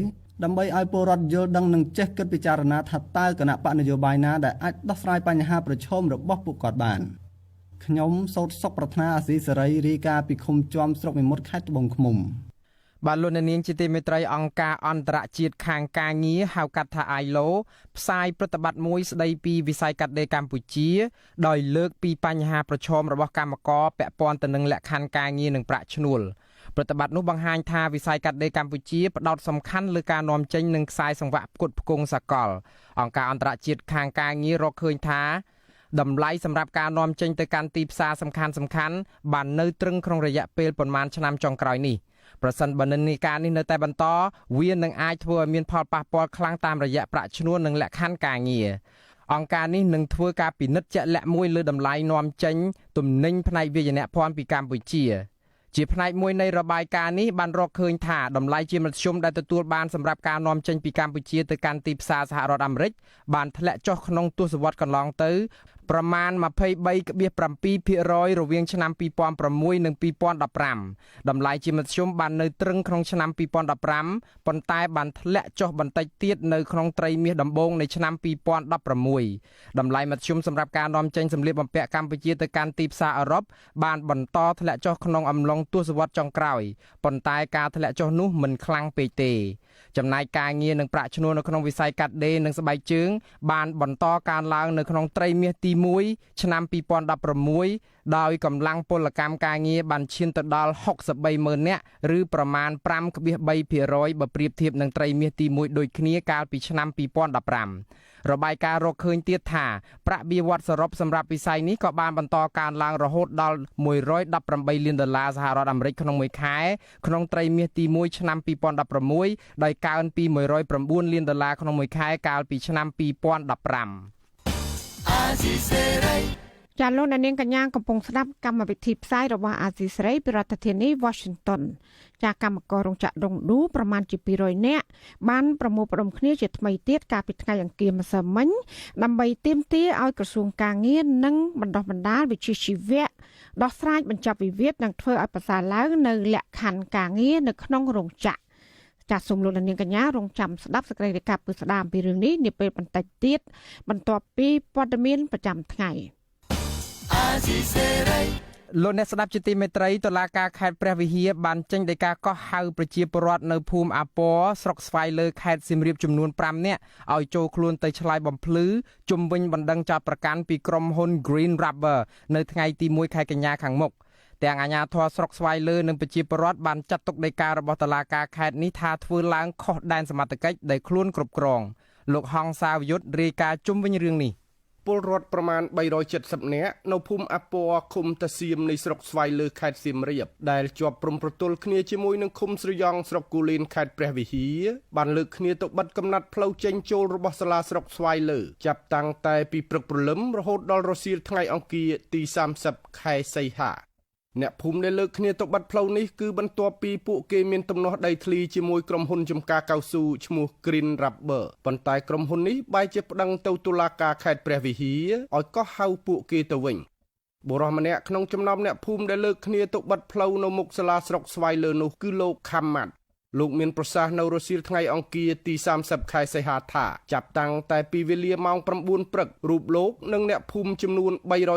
ដើម្បីឲ្យពលរដ្ឋយល់ដឹងនិងចេះគិតពិចារណាថាតើគណៈបកនយោបាយណាដែលអាចដោះស្រាយបញ្ហាប្រឈមរបស់ពួកគាត់បានខ្ញុំសោតសុកប្រាថ្នាអាស៊ីសេរីរាយការណ៍ពីឃុំជាំស្រុកមេមត់ខេត្តត្បូងឃ្មុំ បាទលោកនាងជាទីមេត្រីអង្គការអន្តរជាតិខាងការងារហៅកាត់ថា ILO ផ្សាយប្រតិបត្តិមួយស្ដីពីវិស័យកាត់ដេរកម្ពុជាដោយលើកពីបញ្ហាប្រឈមរបស់កម្មករពាក់ព័ន្ធទៅនឹងលក្ខខណ្ឌការងារនិងប្រាក់ឈ្នួលប្រតិបត្តិនោះបង្ហាញថាវិស័យកាត់ដេរកម្ពុជាផ្ដោតសំខាន់លើការនាំចេញនិងខ្សែសង្វាក់ផ្គត់ផ្គង់សកលអង្គការអន្តរជាតិខាងការងាររកឃើញថាតម្លៃសម្រាប់ការនាំចេញទៅកាន់ទីផ្សារសំខាន់ៗបាននៅទ្រឹងក្នុងរយៈពេលប្រមាណឆ្នាំចុងក្រោយនេះប្រសិនបើនិន្នាការនេះនៅតែបន្តវានឹងអាចធ្វើឲ្យមានផលប៉ះពាល់ខ្លាំងតាមរយៈប្រាក់ឈ្នួលនិងលក្ខខណ្ឌការងារអង្គការនេះនឹងធ្វើការពិនិត្យជាក់លាក់មួយលើតម្លៃនាំចេញទំនិញផ្នែកវាយនភ័ណ្ឌពីកម្ពុជាជាផ្នែកមួយនៃរបាយការណ៍នេះបានរកឃើញថាតម្លៃជាមធ្យមដែលទទួលបានសម្រាប់ការនាំចេញពីកម្ពុជាទៅកាន់ទីផ្សារសហរដ្ឋអាមេរិកបានធ្លាក់ចុះក្នុងទសវត្សរ៍កន្លងទៅប្រមាណ 23.7% រវាងឆ្នាំ2006និង2015តម្លៃជាមធ្យមបាននៅទ្រឹងក្នុងឆ្នាំ2015ប៉ុន្តែបានធ្លាក់ចុះបន្តិចទៀតនៅក្នុងត្រីមាសដំបូងនៃឆ្នាំ2016តម្លៃមធ្យមសម្រាប់ការនាំចេញសម្លៀកបំពាក់កម្ពុជាទៅកាន់ទីផ្សារអឺរ៉ុបបានបន្តធ្លាក់ចុះក្នុងអំឡុងទសវត្សរ៍ចុងក្រោយប៉ុន្តែការធ្លាក់ចុះនោះមិនខ្លាំងពេកទេចំណាយការងារនិងប្រាក់ឈ្នួលនៅក្នុងវិស័យកាត់ដេរនិងស្បែកជើងបានបន្តកើនឡើងនៅក្នុងត្រីមាសទី1ឆ្នាំ2016ដោយកម្លាំងពលកម្មការងារបានឈានទៅដល់ 630,000 នាក់ឬប្រមាណ 5.3% បើប្រៀបធៀបនឹងត្រីមាសទី1ដូចគ្នាកាលពីឆ្នាំ2015របាយការណ៍រកឃើញទៀតថាប្រាក់បៀវត្សសរុបសម្រាប់វិស័យនេះក៏បានបន្តកើនឡើងរហូតដល់$118 លានសហរដ្ឋអាមេរិកក្នុងមួយខែក្នុងត្រីមាសទី1ឆ្នាំ2016ដោយកើនពី$109 លានក្នុងមួយខែកាលពីឆ្នាំ2015ចាលោកនាងកញ្ញាកំពុងស្ដាប់កម្មវិធីផ្សាយរបស់អាស៊ីសេរីពីរដ្ឋធានី Washington ចាកម្មកររោងចក្រដុងឌូប្រមាណជា200នាក់បានប្រមូលផ្ដុំគ្នាជាថ្មីទៀតកាលពីថ្ងៃអង្គារម្សិលមិញដើម្បីទាមទារឲ្យក្រសួងការងារនិងបណ្ដុះបណ្ដាលវិជ្ជាជីវៈដោះស្រាយបញ្ចប់វិវាទនិងធ្វើឲ្យប្រសើរឡើងនៅលក្ខខណ្ឌការងារនៅក្នុងរោងចក្រចាសសូមលោកនាងកញ្ញារងចាំស្ដាប់សេចក្តីរាយការណ៍ពីស្ដាមពីរឿងនេះនាពេលបន្តិចទៀតបន្ទាប់ពីព័ត៌មានប្រចាំថ្ងៃលោកអ្នកស្ដាប់ជាទីមេត្រីតុលាការខេត្តព្រះវិហារបានចេញដីកាកោះហៅប្រជាពលរដ្ឋនៅភូមិអាពរស្រុកស្វាយលើខេត្តសៀមរាបចំនួន5នាក់ឲ្យចូលខ្លួនទៅឆ្លើយបំភ្លឺជុំវិញបណ្ដឹងចោទប្រកាន់ពីក្រុមហ៊ុន Green Rubber នៅថ្ងៃទី1ខែកញ្ញាខាងមុខទាំងអាជ្ញាធរស្រុកស្វាយលើនិងប្រជាពលរដ្ឋបានចាត់ទុកដីការបស់តុលាការខេត្តនេះថាធ្វើឡើងខុសដែនសមត្ថកិច្ចដែលខ្លួនគ្រប់គ្រងលោកហងសាវយុទ្ធរាយការណ៍ជុំវិញរឿងនេះពលរដ្ឋប្រមាណ370នាក់នៅភូមិអាពរឃុំតាសៀមនៃស្រុកស្វាយលើខេត្តសៀមរាបដែលជាប់ព្រំប្រទល់គ្នាជាមួយនឹងឃុំស្រយ៉ង់ស្រុកគូលែនខេត្តព្រះវិហារបានលើកគ្នាទៅបិទកំណត់ផ្លូវចេញចូលរបស់សាលាស្រុកស្វាយលើចាប់តាំងតែពីព្រឹកព្រលឹមរហូតដល់រសៀលថ្ងៃអង្គារទី30ខែសីហាអ្នកភូមិដែលលើកគ្នាទៅបិទផ្លូវនេះគឺបន្ទាប់ពីពួកគេមានទំនាស់ដីធ្លីជាមួយក្រុមហ៊ុនចំការកៅស៊ូឈ្មោះ Green Rubber ប៉ុន្តែក្រុមហ៊ុននេះបែរជាប្តឹងទៅតុលាការខេត្តព្រះវិហារឲ្យកោះហៅពួកគេទៅវិញបុរសម្នាក់ក្នុងចំណោមអ្នកភូមិដែលលើកគ្នាទៅបិទផ្លូវនៅមុខសាលាស្រុកស្វាយលើនោះគឺលោកខាំម៉ាត់លោកមានប្រសាសន៍នៅរសៀលថ្ងៃអង្គារទី30ខែសីហាថាចាប់តាំងតែពីវេលាម៉ោង9ព្រឹករូបលោកនិងអ្នកភូមិចំនួន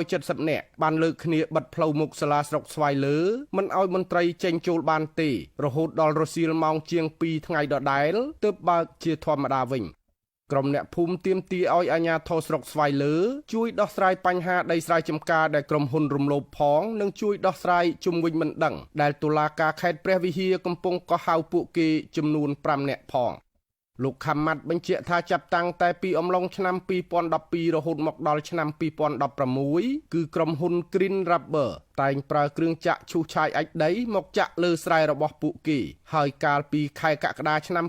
370នាក់បានលើកគ្នាបិទផ្លូវមុខសាលាស្រុកស្វាយលើមិនឲ្យមន្ត្រីចេញចូលបានទេរហូតដល់រសៀលម៉ោងជាង2ថ្ងៃដដែលទើបបើកជាធម្មតាវិញក្រុមអ្នកភូមិទាមទារឲ្យអាជ្ញាធរស្រុកស្វាយលើជួយដោះស្រាយបញ្ហាដីស្រែចម្ការដែលក្រុមហ៊ុនរំលោភផងនិងជួយដោះស្រាយជុំវិញមិនដឹងដែលតុលាការខេត្តព្រះវិហារកំពុងកោះហៅពួកគេចំនួន5នាក់ផងលោកខាំម៉ាត់បញ្ជាក់ថាចាប់តាំងតែពីអំឡុងឆ្នាំ2012រហូតមកដល់ឆ្នាំ2016គឺក្រុមហ៊ុន Green Rubber តែងប្រើគ្រឿងចាក់ឈូសឆាយអាចដីមកចាក់លើស្រែរបស់ពួកគេហើយកាលពីខែកក្កដាឆ្នាំ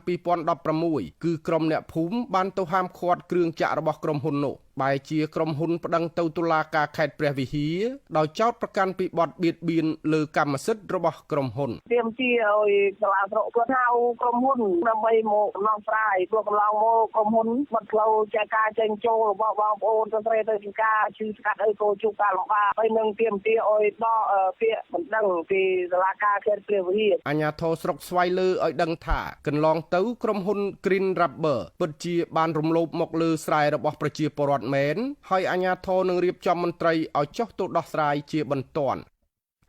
2016គឺក្រុមអ្នកភូមិបានទៅហាមឃាត់គ្រឿងចាក់របស់ក្រុមហ៊ុននោះបែរជាក្រុមហ៊ុនប្តឹងទៅតុលាការខេត្តព្រះវិហារដោយចោទប្រកាន់ពីបទបៀតបៀនលើកម្មសិទ្ធិរបស់ក្រុមហ៊ុនទាមទារឲ្យសាលាស្រុកគាត់ហៅក្រុមហ៊ុនដើម្បីមកដំណោះស្រាយព្រោះកន្លងមកក្រុមហ៊ុនបាត់ផ្លូវចែកការចេញចូលរបស់បងប្អូនទៅស្រីទៅជាការជឿស្កាត់អីក៏ជួបការលំបាកហើយនឹងទាមទារឲ្យដកពាក្យបណ្ដឹងពីសាលាការខេត្តព្រះវិហារអាជ្ញាធរស្រុកស្វាយលើឲ្យដឹងថាកន្លងទៅក្រុមហ៊ុន Green Rubber ពិតជាបានរំលោភមកលើស្រែរបស់ប្រជាពលរដ្ឋមែនហើយអាជ្ញាធរនឹងរៀបចំមន្ត្រីឲ្យចុះទៅដោះស្រាយជាបន្ទាន់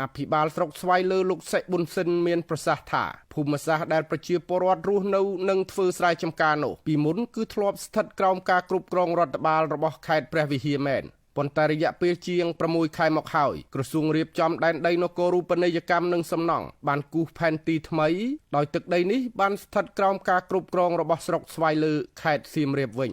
អភិបាលស្រុកស្វាយលើលោកសេប៊ុនស៊ិនមានប្រសាសន៍ថាភូមិសាស្ត្រដែលប្រជាពលរដ្ឋរស់នៅនិងធ្វើស្រែចម្ការនោះពីមុនគឺធ្លាប់ស្ថិតក្រោមការគ្រប់គ្រងរដ្ឋបាលរបស់ខេត្តព្រះវិហារមែនប៉ុន្តែរយៈពេលជាង6ខែមកហើយក្រសួងរៀបចំដែនដីនគរូបនីយកម្មនិងសំណង់បានគូសផែនទីថ្មីដោយទឹកដីនេះបានស្ថិតក្រោមការគ្រប់គ្រងរបស់ស្រុកស្វាយលើខេត្តសៀមរាបវិញ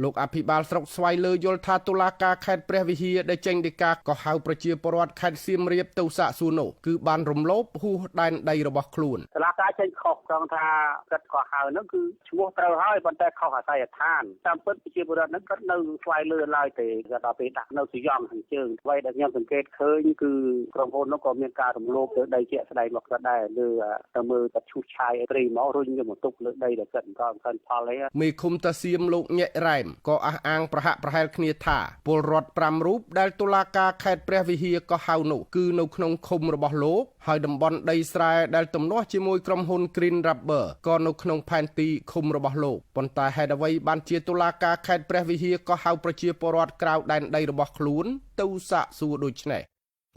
លោកអភិបាលស្រុកស្វាយលើយល់ថាតុលាការខេត្តព្រះវិហារដែលចេញដីកាកោះហៅប្រជាពលរដ្ឋខេត្តសៀមរាបទៅសាកសួរនោះគឺបានរំលោភហួសដែនដីរបស់ខ្លួនតុលាការចេញខុសត្រង់ថាគាត់កោះហៅនោះគឺឈ្មោះត្រូវហើយប៉ុន្តែខុសអាស័យដ្ឋានតាមពិតប្រជាពលរដ្ឋនោះគាត់នៅស្វាយលើឡើយទេគាត់ដល់ពេលដាក់នៅសយំខាងជើងអ្វីដែលខ្ញុំសង្កេតឃើញគឺក្រុមហ៊ុននោះក៏មានការរំលោភទៅដីជាក់ស្ដែងមកគាត់ដែរលើទៅមើលគាត់ឈូសឆាយព្រៃមករុញយកមកទុកលើដីដែលគាត់មិនក៏ផលអីមេឃុំតាសៀមលោកញែករ៉ែមក៏អះអាងប្រហាក់ប្រហែលគ្នាថាពលរដ្ឋ5រូបដែលតុលាការខេត្តព្រះវិហារក៏ហៅនោះគឺនៅក្នុងឃុំរបស់លោកហើយតំបន់ដីស្រែដែលទំនាស់ជាមួយក្រុមហ៊ុន Green Rubber ក៏នៅក្នុងផែនទីឃុំរបស់លោកប៉ុន្តែហេតុអ្វីបានជាតុលាការខេត្តព្រះវិហារក៏ហៅប្រជាពលរដ្ឋក្រៅដែនដីរបស់ខ្លួនទៅសាកសួរដូចនេះ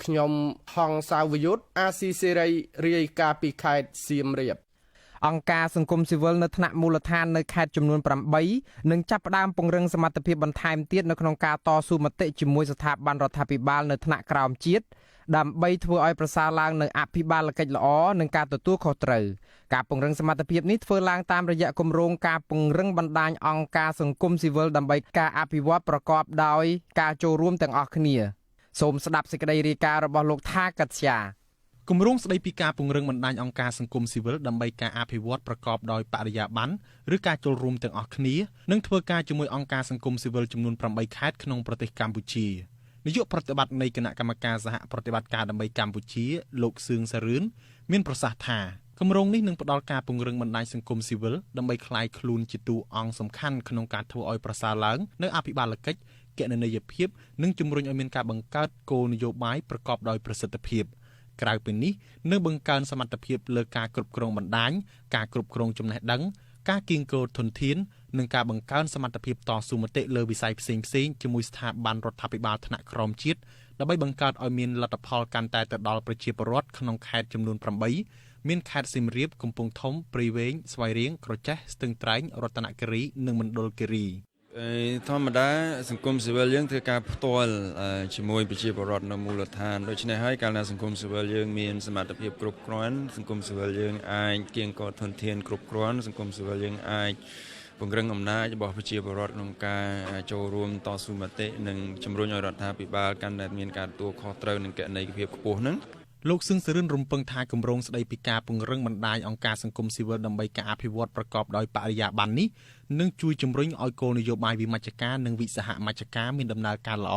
ខ្ញុំហងសាវយុទ្ធអាស៊ីសេរីរាយការណ៍ពីខេត្តសៀមរាបអង្គការសង្គមស៊ីវិលនៅថ្នាក់មូលដ្ឋាននៅខេត្តចំនួន8នឹងចាប់ផ្ដើមពង្រឹងសមត្ថភាពបន្ថែមទៀតនៅក្នុងការតស៊ូមតិជាមួយស្ថាប័នរដ្ឋាភិបាលនៅថ្នាក់ក្រោមជាតិដើម្បីធ្វើឲ្យប្រសើរឡើងនូវអភិបាលកិច្ចល្អនិងការទទួលខុសត្រូវការពង្រឹងសមត្ថភាពនេះធ្វើឡើងតាមរយៈគម្រោងការពង្រឹងបណ្ដាញអង្គការសង្គមស៊ីវិលដើម្បីការអភិវឌ្ឍប្រកបដោយការចូលរួមទាំងអស់គ្នាសូមស្ដាប់សេចក្តីរាយការណ៍របស់លោកថាកត្យាគម្រោងស្ដីពីការពង្រឹងបណ្ដាញអង្គការសង្គមស៊ីវិលដើម្បីការអភិវឌ្ឍប្រកបដោយបរិយាបន្នឬការចូលរួមទាំងអស់គ្នានិងធ្វើការជាមួយអង្គការសង្គមស៊ីវិលចំនួន8ខេត្តក្នុងប្រទេសកម្ពុជានាយកប្រតិបត្តិនៃគណៈកម្មការសហប្រតិបត្តិការដើម្បីកម្ពុជាលោកសឿងសារឿនមានប្រសាសន៍ថាគម្រោងនេះនឹងផ្ដល់ការពង្រឹងបណ្ដាញសង្គមស៊ីវិលដើម្បីក្លាយខ្លួនជាតួអង្គសំខាន់ក្នុងការធ្វើឲ្យប្រសើរឡើងនៅអភិបាលកិច្ចគណនេយ្យភាពនិងជំរុញឲ្យមានការបង្កើតគោលនយោបាយប្រកបដោយប្រសិទ្ធភាពក្រៅពីនេះនឹងបង្កើនសមត្ថភាពលើការគ្រប់គ្រងបណ្ដាញការគ្រប់គ្រងចំណេះដឹងការគៀងគរធនធាននិងការបង្កើនសមត្ថភាពតស៊ូមតិលើវិស័យផ្សេងៗជាមួយស្ថាប័នរដ្ឋាភិបាលថ្នាក់ក្រោមជាតិដើម្បីបង្កើតឲ្យមានលទ្ធផលកាន់តែទៅដល់ប្រជាពលរដ្ឋក្នុងខេត្តចំនួន8មានខេត្តសៀមរាបកំពង់ធំព្រៃវែងស្វាយរៀងក្រចេះស្ទឹងត្រែងរតនគិរីនិងមណ្ឌលគិរីធម្មតាសង្គមស៊ីវិលយើងធ្វើការផ្ទាល់ជាមួយប្រជាពលរដ្ឋនៅមូលដ្ឋានដូច្នេះហើយកាលណាសង្គមស៊ីវិលយើងមានសមត្ថភាពគ្រប់គ្រាន់សង្គមស៊ីវិលយើងអាចគៀងគរធនធានគ្រប់គ្រាន់សង្គមស៊ីវិលយើងអាចពង្រឹងអំណាចរបស់ប្រជាពលរដ្ឋក្នុងការចូលរួមតស៊ូមតិនិងជំរុញឲ្យរដ្ឋាភិបាលកាន់តែមានការទទួលខុសត្រូវនិងគណនេយ្យភាពខ្ពស់ហ្នឹងលោកសឹងសរឿនរំពឹងថាគម្រោងស្ដីពីការពង្រឹងបណ្ដាញអង្គការសង្គមស៊ីវិលដើម្បីការអភិវឌ្ឍប្រកបដោយបរិយាបន្ននេះនឹងជួយជំរុញឲ្យគោលនយោបាយវិមជ្ឈការនិងវិសហមជ្ឈការមានដំណើរការល្អ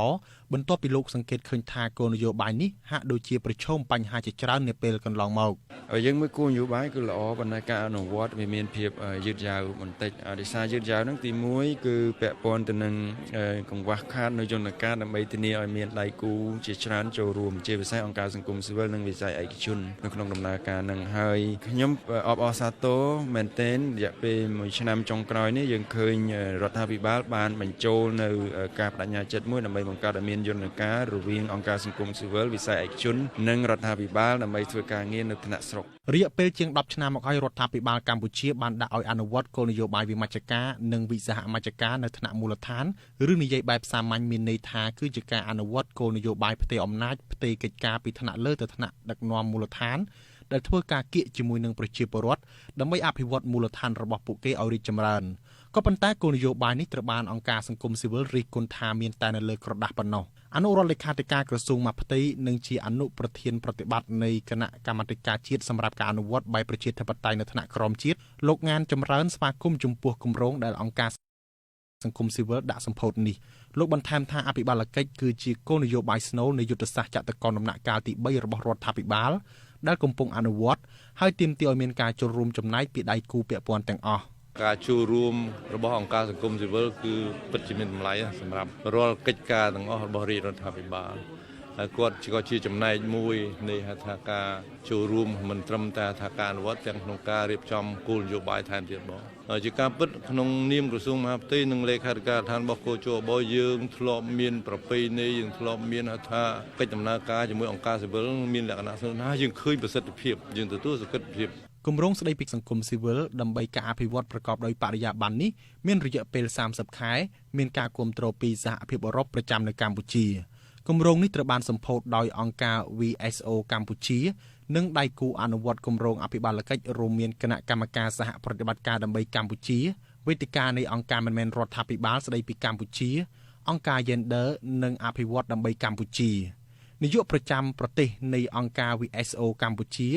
បន្ទាប់ពីលោកសង្កេតឃើញថាគោលនយោបាយនេះហាក់ដូចជាប្រឈមបញ្ហាជាច្រើននាពេលកន្លងមកយើងមើលគោលនយោបាយគឺល្អប៉ុន្តែការអនុវត្តវាមានភាពយឺតយ៉ាវបន្តិចដោយសារយឺតយ៉ាវហ្នឹងទី1គឺពាក់ព័ន្ធទៅនឹងកង្វះខាតនៅយន្តការដើម្បីធានាឲ្យមានដៃគូជាច្រើនចូលរួមជាពិសេសអង្គការសង្គមស៊ីវិលនិងវិស័យឯកជននៅក្នុងដំណើរការហ្នឹងហើយខ្ញុំអបអរសាទរមែនទែនរយៈពេល1ឆ្នាំចុងក្រោយនេះយើងឃើញរដ្ឋាភិបាលបានបញ្ចូលនៅការបដិញ្ញាចិត្តមួយដើម្បីបង្កើតឲ្យមានយន្តការរវាងអង្គការសង្គមស៊ីវិលវិស័យឯកជននិងរដ្ឋាភិបាលដើម្បីធ្វើការងារនៅថ្នាក់ស្រុករយៈពេលជាង10ឆ្នាំមកហើយរដ្ឋាភិបាលកម្ពុជាបានដាក់ឲ្យអនុវត្តគោលនយោបាយវិមជ្ឈការនិងវិសហមជ្ឈការនៅថ្នាក់មូលដ្ឋានឬនិយាយបែបសាមញ្ញមានន័យថាគឺជាការអនុវត្តគោលនយោបាយផ្ទេរអំណាចផ្ទេរកិច្ចការពីថ្នាក់លើទៅថ្នាក់ដឹកនាំមូលដ្ឋានដែលធ្វើការគៀកជាមួយនឹងប្រជាពលរដ្ឋដើម្បីអភិវឌ្ឍមូលដ្ឋានរបស់ពួកគេឲ្យរីកចម្រើនក៏ប៉ុន្តែគោលនយោបាយនេះត្រូវបានអង្គការសង្គមស៊ីវិលរិះគន់ថាមានតែនៅលើក្រដាស់ប៉ុណ្ណោះអនុរដ្ឋលេខាធិការក្រសួងមហាផ្ទៃនិងជាអនុប្រធានប្រតិបត្តិនៃគណៈកម្មាធិការជាតិសម្រាប់ការអនុវត្តបែបប្រជាធិបតេយ្យនៅថ្នាក់ក្រោមជាតិលោកងានចម្រើនស្វាគមន៍ចំពោះគម្រោងដែលអង្គការសង្គមស៊ីវិលដាក់សម្ពោធនេះលោកបន្ថែមថាអភិបាលកិច្ចគឺជាគោលនយោបាយស្នូលនៃយុទ្ធសាស្ត្រចតុកោណដំណាក់កាលទី3របស់រដ្ឋាភិបាលដែលកំពុងអនុវត្តហើយទាមទារឲ្យមានការចូលរួមចំណែកពីដៃគូពាក់ព័ន្ធទាំងអស់ការចូលរួមរបស់អង្គការសង្គមស៊ីវិលគឺពិតជាមានតម្លៃសម្រាប់រាល់កិច្ចការទាំងអស់របស់រាជរដ្ឋាភិបាល ហើយគាត់ក៏ជាចំណែកមួយនៃថាការចូលរួមមិនត្រឹមតែថាការអនុវត្តទាំងក្នុងការរៀបចំគោលនយោបាយថែមទៀតបងជាការពិតក្នុងនាមក្រសួងមហាផ្ទៃនិងលេខាធិការដ្ឋានរបស់គោជបយើងធ្លាប់មានប្រពៃណីយើងធ្លាប់មានថាកិច្ចដំណើរការជាមួយអង្គការស៊ីវិលមានលក្ខណៈស្និទ្ធស្នាលយើងឃើញប្រសិទ្ធភាពយើងទទួលសក្តិភាពគម្រោងស្ដីពីសង្គមស៊ីវិលដើម្បីការអភិវឌ្ឍប្រកបដោយបរិយាបន្ននេះមានរយៈពេល30ខែមានការគាំទ្រពីសហភាពអឺរ៉ុបប្រចាំនៅកម្ពុជាគម្រោងនេះត្រូវបានសម្ពោធដោយអង្គការ VSO កម្ពុជានិងដៃគូអនុវត្តគម្រោងអភិបាលកិច្ចរួមមានគណៈកម្មការសហប្រតិបត្តិការដើម្បីកម្ពុជាវេទិកានៃអង្គការមិនមែនរដ្ឋាភិបាលស្ដីពីកម្ពុជាអង្គការ Gender និងអភិវឌ្ឍដើម្បីកម្ពុជានាយកប្រចាំប្រទេសនៃអង្គការ VSO កម្ពុជា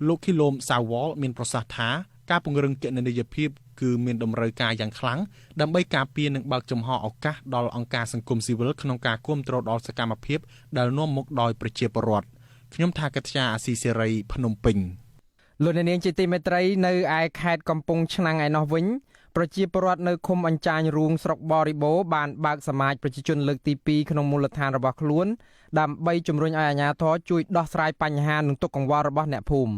លោកខីឡូមសាវ៉លមានប្រសាសន៍ថាការពង្រឹងគណនេយ្យភាពគឺមានតម្រូវការយ៉ាងខ្លាំងដើម្បីការពារនិងបើកចំហឱកាសដល់អង្គការសង្គមស៊ីវិលក្នុងការគាំទ្រដល់សកម្មភាពដែលនាំមុខដោយប្រជាពលរដ្ឋខ្ញុំថាកត្យាអាស៊ីសេរីភ្នំពេញលោកនាងជាទីមេត្រីនៅឯខេត្តកំពង់ឆ្នាំងឯណោះវិញប្រជាពលរដ្ឋនៅឃុំអញ្ចាញរូងស្រុកបរិបូរបានបើកសមាជប្រជាជនលើកទី2ក្នុងមូលដ្ឋានរបស់ខ្លួនដើម្បីជំរុញឲ្យអាជ្ញាធរជួយដោះស្រាយបញ្ហានិងទុក្ខកង្វល់របស់អ្នកភូមិ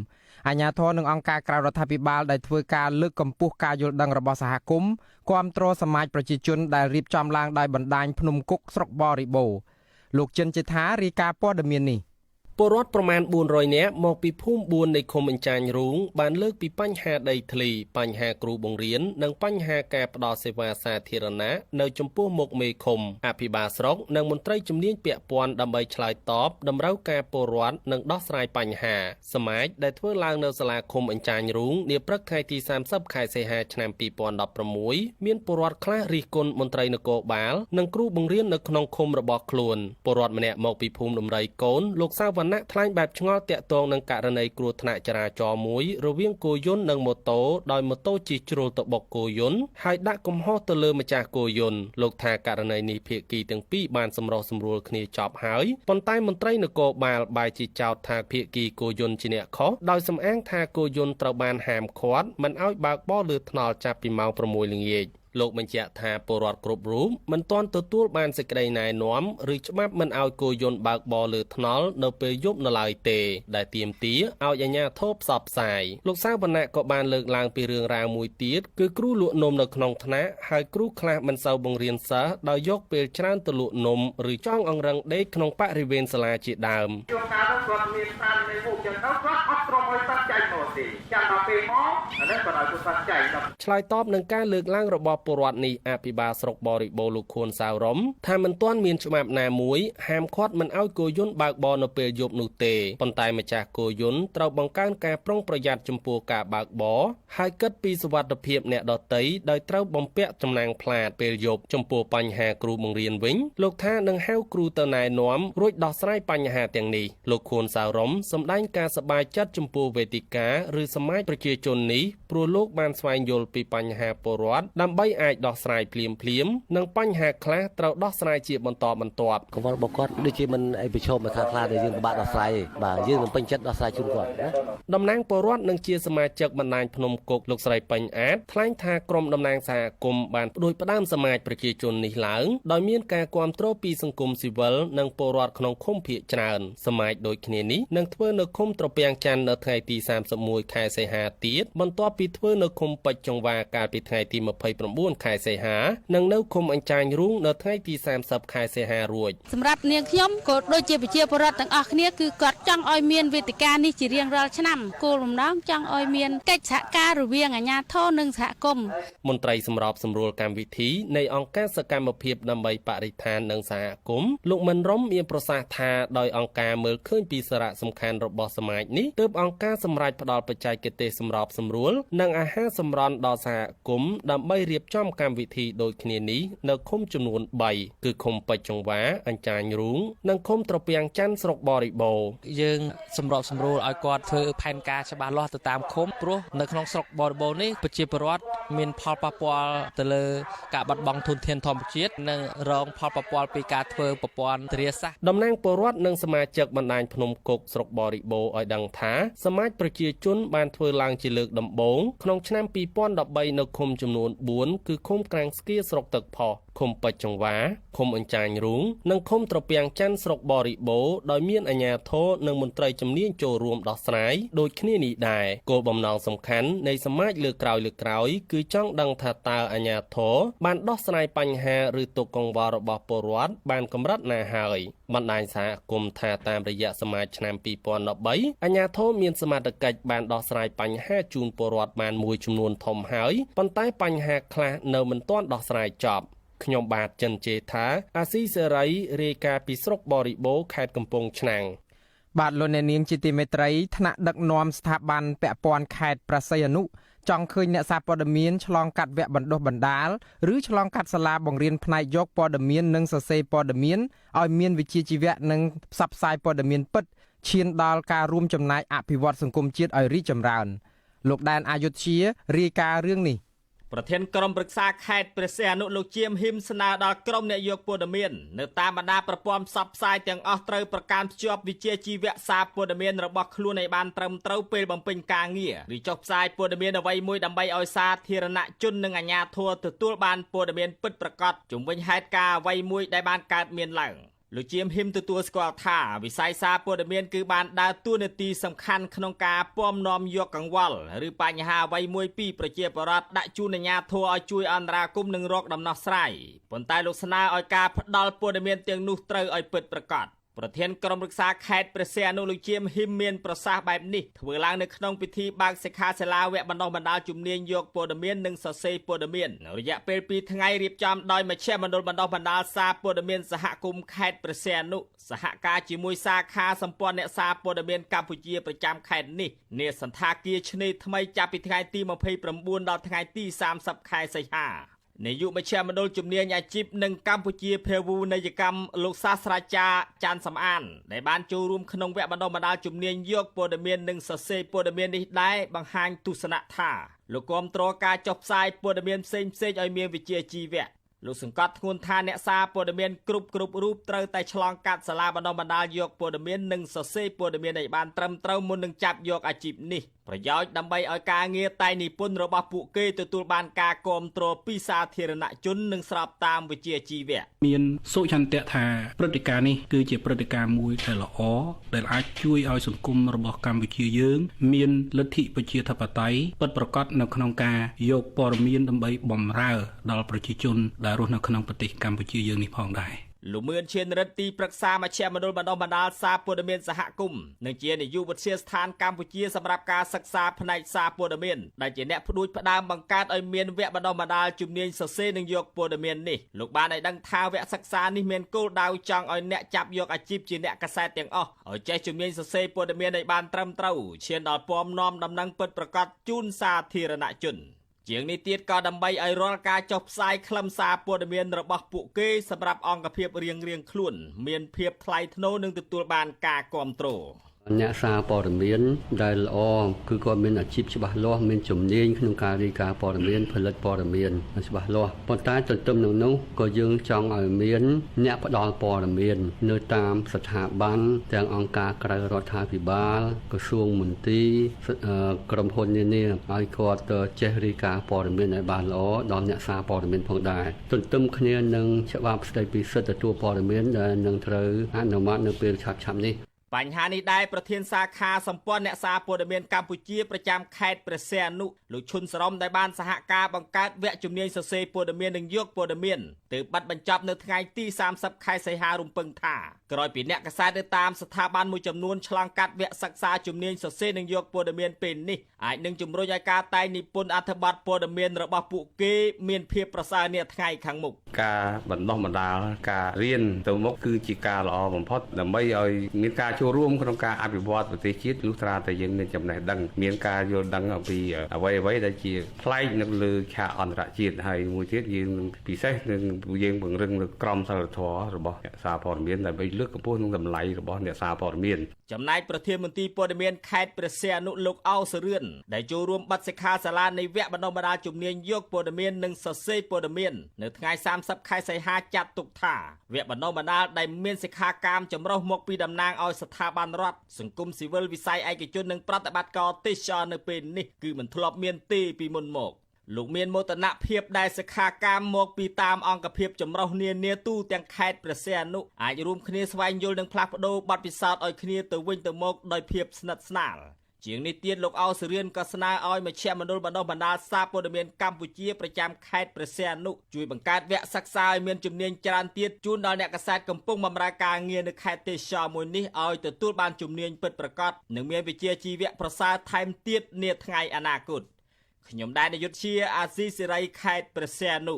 អាជ្ញាធរនិងអង្គការក្រៅរដ្ឋាភិបាលដែលធ្វើការលើកកម្ពស់ការយល់ដឹងរបស់សហគមន៍គាំទ្រសមាជប្រជាជនដែលរៀបចំឡើងដោយបណ្ដាញភ្នំគុកស្រុកបរិបូរលោកចិនចេថារាយការណ៍ព័ត៌មាននេះពលរដ្ឋប្រមាណ400នាក់មកពីភូមិ4នៃឃុំអញ្ចាញរូងបានលើកពីបញ្ហាដីធ្លីបញ្ហាគ្រូបង្រៀននិងបញ្ហាការផ្ដល់សេវាសាធារណៈនៅចំពោះមុខមេឃុំអភិបាលស្រុកនិងមន្ត្រីជំនាញពាក់ព័ន្ធដើម្បីឆ្លើយតបតម្រូវការពលរដ្ឋនិងដោះស្រាយបញ្ហាសមាជដែលធ្វើឡើងនៅសាលាឃុំអញ្ចាញរូងនាព្រឹកថ្ងៃទី30ខែសីហាឆ្នាំ2016មានពលរដ្ឋខ្លះរិះគន់មន្ត្រីនគរបាលនិងគ្រូបង្រៀននៅក្នុងឃុំរបស់ខ្លួនពលរដ្ឋម្នាក់មកពីភូមិដំរីកូនលោកសាវណ្ណៈថ្លែងបែបឆ្ងល់តាក់ទងនឹងករណីគ្រោះថ្នាក់ចរាចរណ៍មួយរវាងគោយន្តនិងម៉ូតូដោយម៉ូតូជិះជ្រុលទៅបុកគោយន្តហើយដាក់កំហុសទៅលើម្ចាស់គោយន្តលោកថាករណីនេះភាគីទាំងពីរបានសម្រុះសម្រួលគ្នាចប់ហើយប៉ុន្តែមន្ត្រីនគរបាលបែរជាចោទថាភាគីគោយន្តជាអ្នកខុសដោយសំអាងថាគោយន្តត្រូវបានហាមឃាត់មិនឲ្យបើកបរលើថ្នល់ចាប់ពីម៉ោង 6 ល្ងាចលោកបញ្ជាក់ថាពលរដ្ឋគ្រប់រូបមិនទាន់ទទួលបានសេចក្តីណែនាំឬច្បាប់មិនឲ្យគោយន្តបើកបរលើថ្នល់នៅពេលយប់នៅឡើយទេដែលទាមទារឲ្យអាជ្ញាធរផ្សព្វផ្សាយលោកសាវណ្ណៈក៏បានលើកឡើងពីរឿងរ៉ាវមួយទៀតគឺគ្រូលក់នំនៅក្នុងថ្នាក់ហើយគ្រូខ្លះមិនសូវបង្រៀនសិស្សដោយយកពេលច្រើនទៅលក់នំឬចងអង្រឹងដេកក្នុងបរិវេណសាលាជាដើមជួនកាលគាត់មានតាមនៃមុខចឹងទៅគាត់អត់ព្រមឲ្យសិស្សចែកមកទេចាំដល់ពេលមកអានេះគាត់ឲ្យសិស្សចែកឆ្លើយតបនឹងការលើកឡើងរបស់ពលរដ្ឋនេះអភិបាលស្រុកបរិបូរលោកខួនសាវរំថាមិនទាន់មានច្បាប់ណាមួយហាមឃាត់មិនឲ្យគោយន្តបើកបរនៅពេលយប់នោះទេប៉ុន្តែម្ចាស់គោយន្តត្រូវបង្កើនការប្រុងប្រយ័ត្នចំពោះការបើកបរហើយគិតពីសុវត្ថិភាពអ្នកដទៃដោយត្រូវបំពាក់ចំណាំងផ្លាតពេលយប់ចំពោះបញ្ហាគ្រូបង្រៀនវិញលោកថានឹងហៅគ្រូទៅណែនាំរួចដោះស្រាយបញ្ហាទាំងនេះលោកខួនសាវរំសម្ដែងការសប្បាយចិត្តចំពោះវេទិកាឬសមាជប្រជាជននេះព្រោះលោកបានស្វែងយល់ពីបញ្ហាពលរដ្ឋដើម្បីអាចដោះស្រាយភ្លាមនិងបញ្ហាខ្លះត្រូវដោះស្រាយជាបន្តបន្ទាប់កង្វល់របស់គាត់ដូចជាមិនអីប្រឈមមកខាងខ្លះដែលយើងពិបាកដោះស្រាយទេបាទយើងនឹងពេញចិត្តដោះស្រាយជូនគាត់ណាតំណាងពលរដ្ឋនិងជាសមាជិកបណ្ដាញភ្នំគុកលោកស្រីពេញអាតថ្លែងថាក្រុមតំណាងសហគមន៍បានផ្ដួចផ្ដើមសមាជប្រជាជននេះឡើងដោយមានការគាំទ្រពីសង្គមស៊ីវិលនិងពលរដ្ឋក្នុងឃុំភាគច្រើនសមាជដូចគ្នានេះនឹងធ្វើនៅឃុំត្រពាំងច័ន្ទនៅថ្ងៃទី31ខែសីហាទៀតបន្ទាប់ពីធ្វើនៅឃុំពេជ្រចង្វាកាលពីថ្ងៃទី29ខែសីហានិងនៅឃុំអញ្ចាញរូងនៅថ្ងៃទី30ខែសីហារួចសម្រាប់នាងខ្ញុំក៏ដូចជាប្រជាពលរដ្ឋទាំងអស់គ្នាគឺគាត់ចង់ឲ្យមានវេទិកានេះជារៀងរាល់ឆ្នាំគោលបំណងចង់ឲ្យមានកិច្ចសហការរវាងអាជ្ញាធរនិងសហគមន៍មន្ត្រីសម្របសម្រួលកម្មវិធីនៃអង្គការសកម្មភាពដើម្បីបរិស្ថាននិងសហគមន៍លោកមិនរំមានប្រសាសន៍ថាដោយអង្គការមើលឃើញពីសារៈសំខាន់របស់សមាជនេះទើបអង្គការសម្រេចផ្ដល់បច្ចេកទេសសម្របសម្រួលនិងអាហារសម្រន់ដល់សហគមន៍ដើម្បីរៀបចំកម្មវិធីដូចគ្នានេះនៅឃុំចំនួន3គឺឃុំពេជ្រចង្វាអញ្ចាញរូងនិងឃុំត្រពាំងច័ន្ទស្រុកបរិបូរយើងសម្របសម្រួលឲ្យគាត់ធ្វើផែនការច្បាស់លាស់ទៅតាមឃុំព្រោះនៅក្នុងស្រុកបរិបូរនេះប្រជាពលរដ្ឋមានផលប៉ះពាល់ទៅលើការបាត់បង់ធនធានធម្មជាតិនិងរងផលប៉ះពាល់ពីការធ្វើប្រព័ន្ធធារាសាស្ត្រតំណាងពលរដ្ឋនិងសមាជិកបណ្ដាញភ្នំគុកស្រុកបរិបូរឲ្យដឹងថាសមាជប្រជាជនបានធ្វើឡើងជាលើកដំបូងក្នុងឆ្នាំ2013នៅឃុំចំនួន4គឺឃុំក្រាំងស្គៀស្រុកទឹកផុស ឃុំពេជ្រចង្វាឃុំអញ្ចាញរូងនិងឃុំត្រពាំងច័ន្ទស្រុកបរិបូរដោយមានអាជ្ញាធរនិងមន្ត្រីជំនាញចូលរួមដោះស្រាយដូចគ្នានេះដែរគោលបំណងសំខាន់នៃសមាជលើកក្រោយគឺចង់ដឹងថាតើអាជ្ញាធរបានដោះស្រាយបញ្ហាឬទុក្ខកង្វល់របស់ពលរដ្ឋបានកម្រិតណាហើយបណ្ដាញសហគមន៍ថាតាមរយៈសមាជឆ្នាំ2013អាជ្ញាធរមានសមត្ថកិច្ចបានដោះស្រាយបញ្ហាជូនពលរដ្ឋបានមួយចំនួនធំហើយប៉ុន្តែបញ្ហាខ្លះនៅមិនទាន់ដោះស្រាយចប់ខ្ញុំបាទចិនជេថាអាស៊ីសេរីរាយការណ៍ពីស្រុកបរិបូរខេត្តកំពង់ឆ្នាំងបាទលោកអ្នកនាងជាទីមេត្រីថ្នាក់ដឹកនាំស្ថាប័នពាក់ព័ន្ធខេត្តប្រស័យអនុចង់ឃើញអ្នកសារព័ត៌មានឆ្លងកាត់វគ្គបណ្ដុះបណ្ដាលឬឆ្លងកាត់សាលាបង្រៀនផ្នែកយកព័ត៌មាននិងសរសេរព័ត៌មានឲ្យមានវិជ្ជាជីវៈនិងផ្សព្វផ្សាយព័ត៌មានពិតឈានដល់ការរួមចំណែកអភិវឌ្ឍសង្គមជាតិឲ្យរីកចម្រើនលោកដែនអយុធ្យារាយការណ៍រឿងនេះប្រធានក្រុមប្រឹក្សាខេត្តព្រះសីហនុលោកជាមហ៊ីមស្នើដល់ក្រុមអ្នកយកព័ត៌មាននៅតាមបណ្ដាប្រព័ន្ធផ្សព្វផ្សាយទាំងអស់ត្រូវប្រកាន់ភ្ជាប់វិជ្ជាជីវៈសារព័ត៌មានរបស់ខ្លួនឲ្យបានត្រឹមត្រូវពេលបំពេញការងារឬចុះផ្សាយព័ត៌មានអ្វីមួយដើម្បីឲ្យសាធារណជននិងអាជ្ញាធរទទួលបានព័ត៌មានពិតប្រាកដជុំវិញហេតុការណ៍អ្វីមួយដែលបានកើតមានឡើងលោកជាមហ៊ីមទទួលស្គាល់ថាវិស័យសារព័ត៌មានគឺបានដើរតួនាទីសំខាន់ក្នុងការពំនាំយកកង្វល់ឬបញ្ហាអ្វីមួយពីប្រជាពលរដ្ឋដាក់ជូនអាជ្ញាធរឲ្យជួយអន្តរាគមន៍និងរកដំណោះស្រាយប៉ុន្តែលោកស្នើឲ្យការផ្ដល់ព័ត៌មានទាំងនោះត្រូវឲ្យពិតប្រាកដប្រធានក្រុមប្រឹក្សាខេត្តព្រះសីហនុលោកជាមហ៊ីមមានប្រសាសន៍បែបនេះធ្វើឡើងនៅក្នុងពិធីបើកសិក្ខាសាលាវគ្គបណ្ដុះបណ្ដាលជំនាញយកព័ត៌មាននិងសរសេរព័ត៌មានរយៈពេល2ថ្ងៃរៀបចំដោយមជ្ឈមណ្ឌលបណ្ដុះបណ្ដាលសារព័ត៌មានសហគមន៍ខេត្តព្រះសីហនុសហការជាមួយសាខាសម្ព័ន្ធអ្នកសារព័ត៌មានកម្ពុជាប្រចាំខេត្តនេះនាសន្តាគារឆ្នេរថ្មីចាប់ពីថ្ងៃទី29ដល់ថ្ងៃទី30ខែសីហានាយកមជ្ឈមណ្ឌលជំនាញអាជីពនិងកម្ពុជាភាវូនីយកម្មលោកសាស្ត្រាចារ្យចាន់សំអានដែលបានចូលរួមក្នុងវគ្គបណ្ដុះបណ្ដាលជំនាញយកព័ត៌មាននិងសរសេរព័ត៌មាននេះដែរបង្ហាញទស្សនៈថាលោកគាំទ្រការចុះផ្សាយព័ត៌មានផ្សេងៗឲ្យមានវិជ្ជាជីវៈលោកសង្កត់ធ្ងន់ថាអ្នកសារព័ត៌មានគ្រប់រូបត្រូវតែឆ្លងកាត់សាលាបណ្ដុះបណ្ដាលយកព័ត៌មាននិងសរសេរព័ត៌មានឲ្យបានត្រឹមត្រូវមុននឹងចាប់យកអាជីពនេះប្រយោជន៍ដើម្បីឲ្យការងារតែនិពន្ធរបស់ពួកគេទទួលបានការគាំទ្រពីសាធារណជននិងស្របតាមវិជ្ជាជីវៈមានសុចន្ទៈថាព្រឹត្តិការណ៍នេះគឺជាព្រឹត្តិការណ៍មួយដែលល្អដែលអាចជួយឲ្យសង្គមរបស់កម្ពុជាយើងមានលទ្ធិប្រជាធិបតេយ្យពិតប្រាកដនៅក្នុងការយកព័ត៌មានដើម្បីបម្រើដល់ប្រជាជនដែលរស់នៅក្នុងប្រទេសកម្ពុជាយើងនេះផងដែរលោកមឿនឈានរិទ្ធទីប្រឹក្សាមជ្ឈមណ្ឌលបណ្ដុះបណ្ដាលសារព័ត៌មានសហគមន៍និងជានាយកវិទ្យាស្ថានកម្ពុជាសម្រាប់ការសិក្សាផ្នែកសារព័ត៌មានដែលជាអ្នកផ្ដួចផ្ដើមបង្កើតឲ្យមានវគ្គបណ្ដុះបណ្ដាលជំនាញសរសេរនិងយកព័ត៌មាននេះលោកបានឲ្យដឹងថាវគ្គសិក្សានេះមានគោលដៅចង់ឲ្យអ្នកចាប់យកអាជីពជាអ្នកកាសែតទាំងអស់ឲ្យចេះជំនាញសរសេរព័ត៌មានឲ្យបានត្រឹមត្រូវឈានដល់ពំនាំដំណឹងពិតប្រាកដជូនសាធារណជនជាងនេះទៀតក៏ដើម្បីឲ្យរាល់ការចុះផ្សាយខ្លឹមសារព័ត៌មានរបស់ពួកគេសម្រាប់អង្គភាពរៀងៗខ្លួនមានភាពថ្លៃថ្នូរនិងទទួលបានការគាំទ្រ អ្នកសារព័ត៌មានដែលល្អគឺគាត់មានអាជីពច្បាស់លាស់មានជំនាញក្នុងការរាយការណ៍ព័ត៌មានផលិតព័ត៌មានច្បាស់លាស់ប៉ុន្តែទន្ទឹមនឹងនោះក៏យើងចង់ឲ្យមានអ្នកផ្ដល់ព័ត៌មាននៅតាមស្ថាប័នទាំងអង្គការក្រៅរដ្ឋាភិបាលក្រសួងមន្ទីរក្រុមហ៊ុននានាឲ្យគាត់ចេះរាយការណ៍ព័ត៌មានឲ្យបានល្អដល់អ្នកសារព័ត៌មានផងដែរទន្ទឹមគ្នានឹងច្បាប់ស្តីពីសិទ្ធិទទួលព័ត៌មានដែលនឹងត្រូវអនុម័តនៅពេលឆាប់ៗនេះបញ្ហានេះដែរប្រធានសាខាសម្ព័ន្ធអ្នកសារព័ត៌មានកម្ពុជាប្រចាំខេត្តព្រះសីហនុលោកឈុនសរមដែលបានសហការបង្កើតវគ្គជំនាញសរសេរព័ត៌មាននិងយកព័ត៌មានទើបបាត់បញ្ចប់នៅថ្ងៃទី30ខែសីហារំពឹងថាក្រោយពីអ្នកកាសែតនៅតាមស្ថាប័នមួយចំនួនឆ្លងកាត់វគ្គសិក្សាជំនាញសរសេរនិងយកព័ត៌មានពេលនេះអាចនឹងជំរុញឲ្យការតែងនិពន្ធអត្ថបទព័ត៌មានរបស់ពួកគេមានភាពប្រសើរនាថ្ងៃខាងមុខការបណ្ដុះបណ្ដាលការរៀនទៅមុខគឺជាការល្អបំផុតដើម្បីឲ្យមានការចូលរួមក្នុងការអភិវឌ្ឍប្រទេសជាតិលុះត្រាតែយើងមានចំណេះដឹងមានការយល់ដឹងអំពីអ្វីដែលជាប្លែកនៅលើឆាកអន្តរជាតិហើយមួយទៀតយើងពិសេសនឹងយើងពង្រឹងលើក្រមសីលធម៌របស់អ្នកសារព័ត៌មានដើម្បីលើកកម្ពស់នឹងតម្លៃរបស់អ្នកសារព័ត៌មានចំណែកប្រធានមន្ត្រីព័ត៌មានខេត្តព្រះសីហនុលោកអោសរឿនដែលចូលរួមបទសិក្ខាសាលានៃវគ្គបណ្ដុះបណ្ដាលជំនាញយកព័ត៌មាននិងសរសេរព័ត៌មាននៅថ្ងៃ30ខែសីហាចាត់ទុកថាវគ្គបណ្ដុះបណ្ដាលដែលមានសិក្ខាកាមចម្រុះមកពីតំណាងឲ្យស្ថាប័នរដ្ឋសង្គមស៊ីវិលវិស័យឯកជននិងប្រតិបត្តិការទេសចរនៅពេលនេះគឺមិនធ្លាប់មានទេពីមុនមក លោកមានមោទនភាពដែលសិក្ខាកាមមកពីតាមអង្គភាពចម្រុះនានាទូទាំងខេត្តព្រះសីហនុអាចរួមគ្នាស្វែងយល់និងផ្លាស់ប្ដូរបទពិសោធន៍ឲ្យគ្នាទៅវិញទៅមកដោយភាពស្និទ្ធស្នាលជាងនេះទៀតលោកអោសរៀនក៏ស្នើឲ្យមជ្ឈមណ្ឌលបណ្ដុះបណ្ដាលសារព័ត៌មានកម្ពុជាប្រចាំខេត្តព្រះសីហនុជួយបង្កើតវគ្គសិក្សាឲ្យមានជំនាញច្រើនទៀតជូនដល់អ្នកកាសែតកំពុងបម្រើការងារនៅខេត្តទេសចរមួយនេះឲ្យទទួលបានជំនាញពិតប្រាកដនិងមានវិជ្ជាជីវៈប្រសើរថែមទៀតនាថ្ងៃអនាគតខ្ញុំដែរនាយុទ្ធជាអាស៊ីសេរីខេត្តព្រះសីហនុ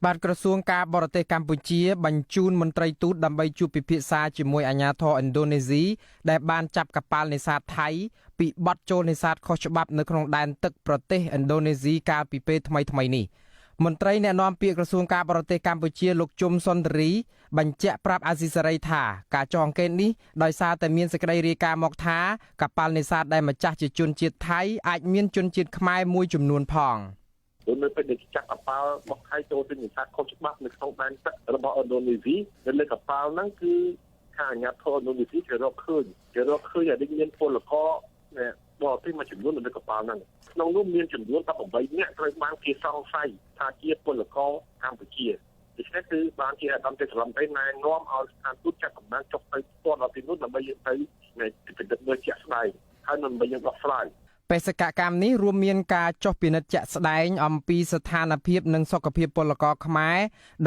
បាទក្រសួងការបរទេសកម្ពុជាបញ្ជូនមន្ត្រីទូតដើម្បីជួបពិភាក្សាជាមួយអាជ្ញាធរឥណ្ឌូនេស៊ីដែលបានចាប់កប៉ាល់នេសាទថៃពីបទចូលនេសាទខុសច្បាប់នៅក្នុងដែនទឹកប្រទេសឥណ្ឌូនេស៊ីកាលពីពេលថ្មីនេះមន្ត្រីអ្នកនាំពាក្យក្រសួងការបរទេសកម្ពុជាលោកជុំសុនធារីបញ្ជាក់ប្រាប់អាស៊ីសេរីថាការចោទអង្កេតនេះដោយសារតែមានសេចក្តីរាយការណ៍មកថាកប៉ាល់នេសាទដែលម្ចាស់ជាជនជាតិថៃអាចមានជនជាតិខ្មែរមួយចំនួនផងនៅពេលដែលចាក់កប៉ាល់មកថៃចូលទៅនេសាទខុសច្បាប់នៅក្នុងដែនទឹករបស់ឥណ្ឌូនេស៊ីនៅលើកប៉ាល់ហ្នឹងគឺខាងអាជ្ញាធរឥណ្ឌូនេស៊ីគេរកឃើញថាមានពលករបរទេសមួយចំនួននៅលើកប៉ាល់ហ្នឹងក្នុងនោះមានចំនួន18នាក់ត្រូវបានគេសង្ស័យថាជាពលករកម្ពុជាដូច្នេះគឺបានជាអាដាមទេស្លំទៅណែនាំឲ្យស្ថានទូតចាត់កម្លាំងចុះទៅស្ទាត់ដល់ទីនោះដើម្បីយើងទៅពិនិត្យមើលជាក់ស្ដែងហើយដើម្បីយើងដោះស្រាយបេសកកម្មនេះរួមមានការចុះពិនិត្យជាក់ស្ដែងអំពីស្ថានភាពនិងសុខភាពពលករខ្មែរ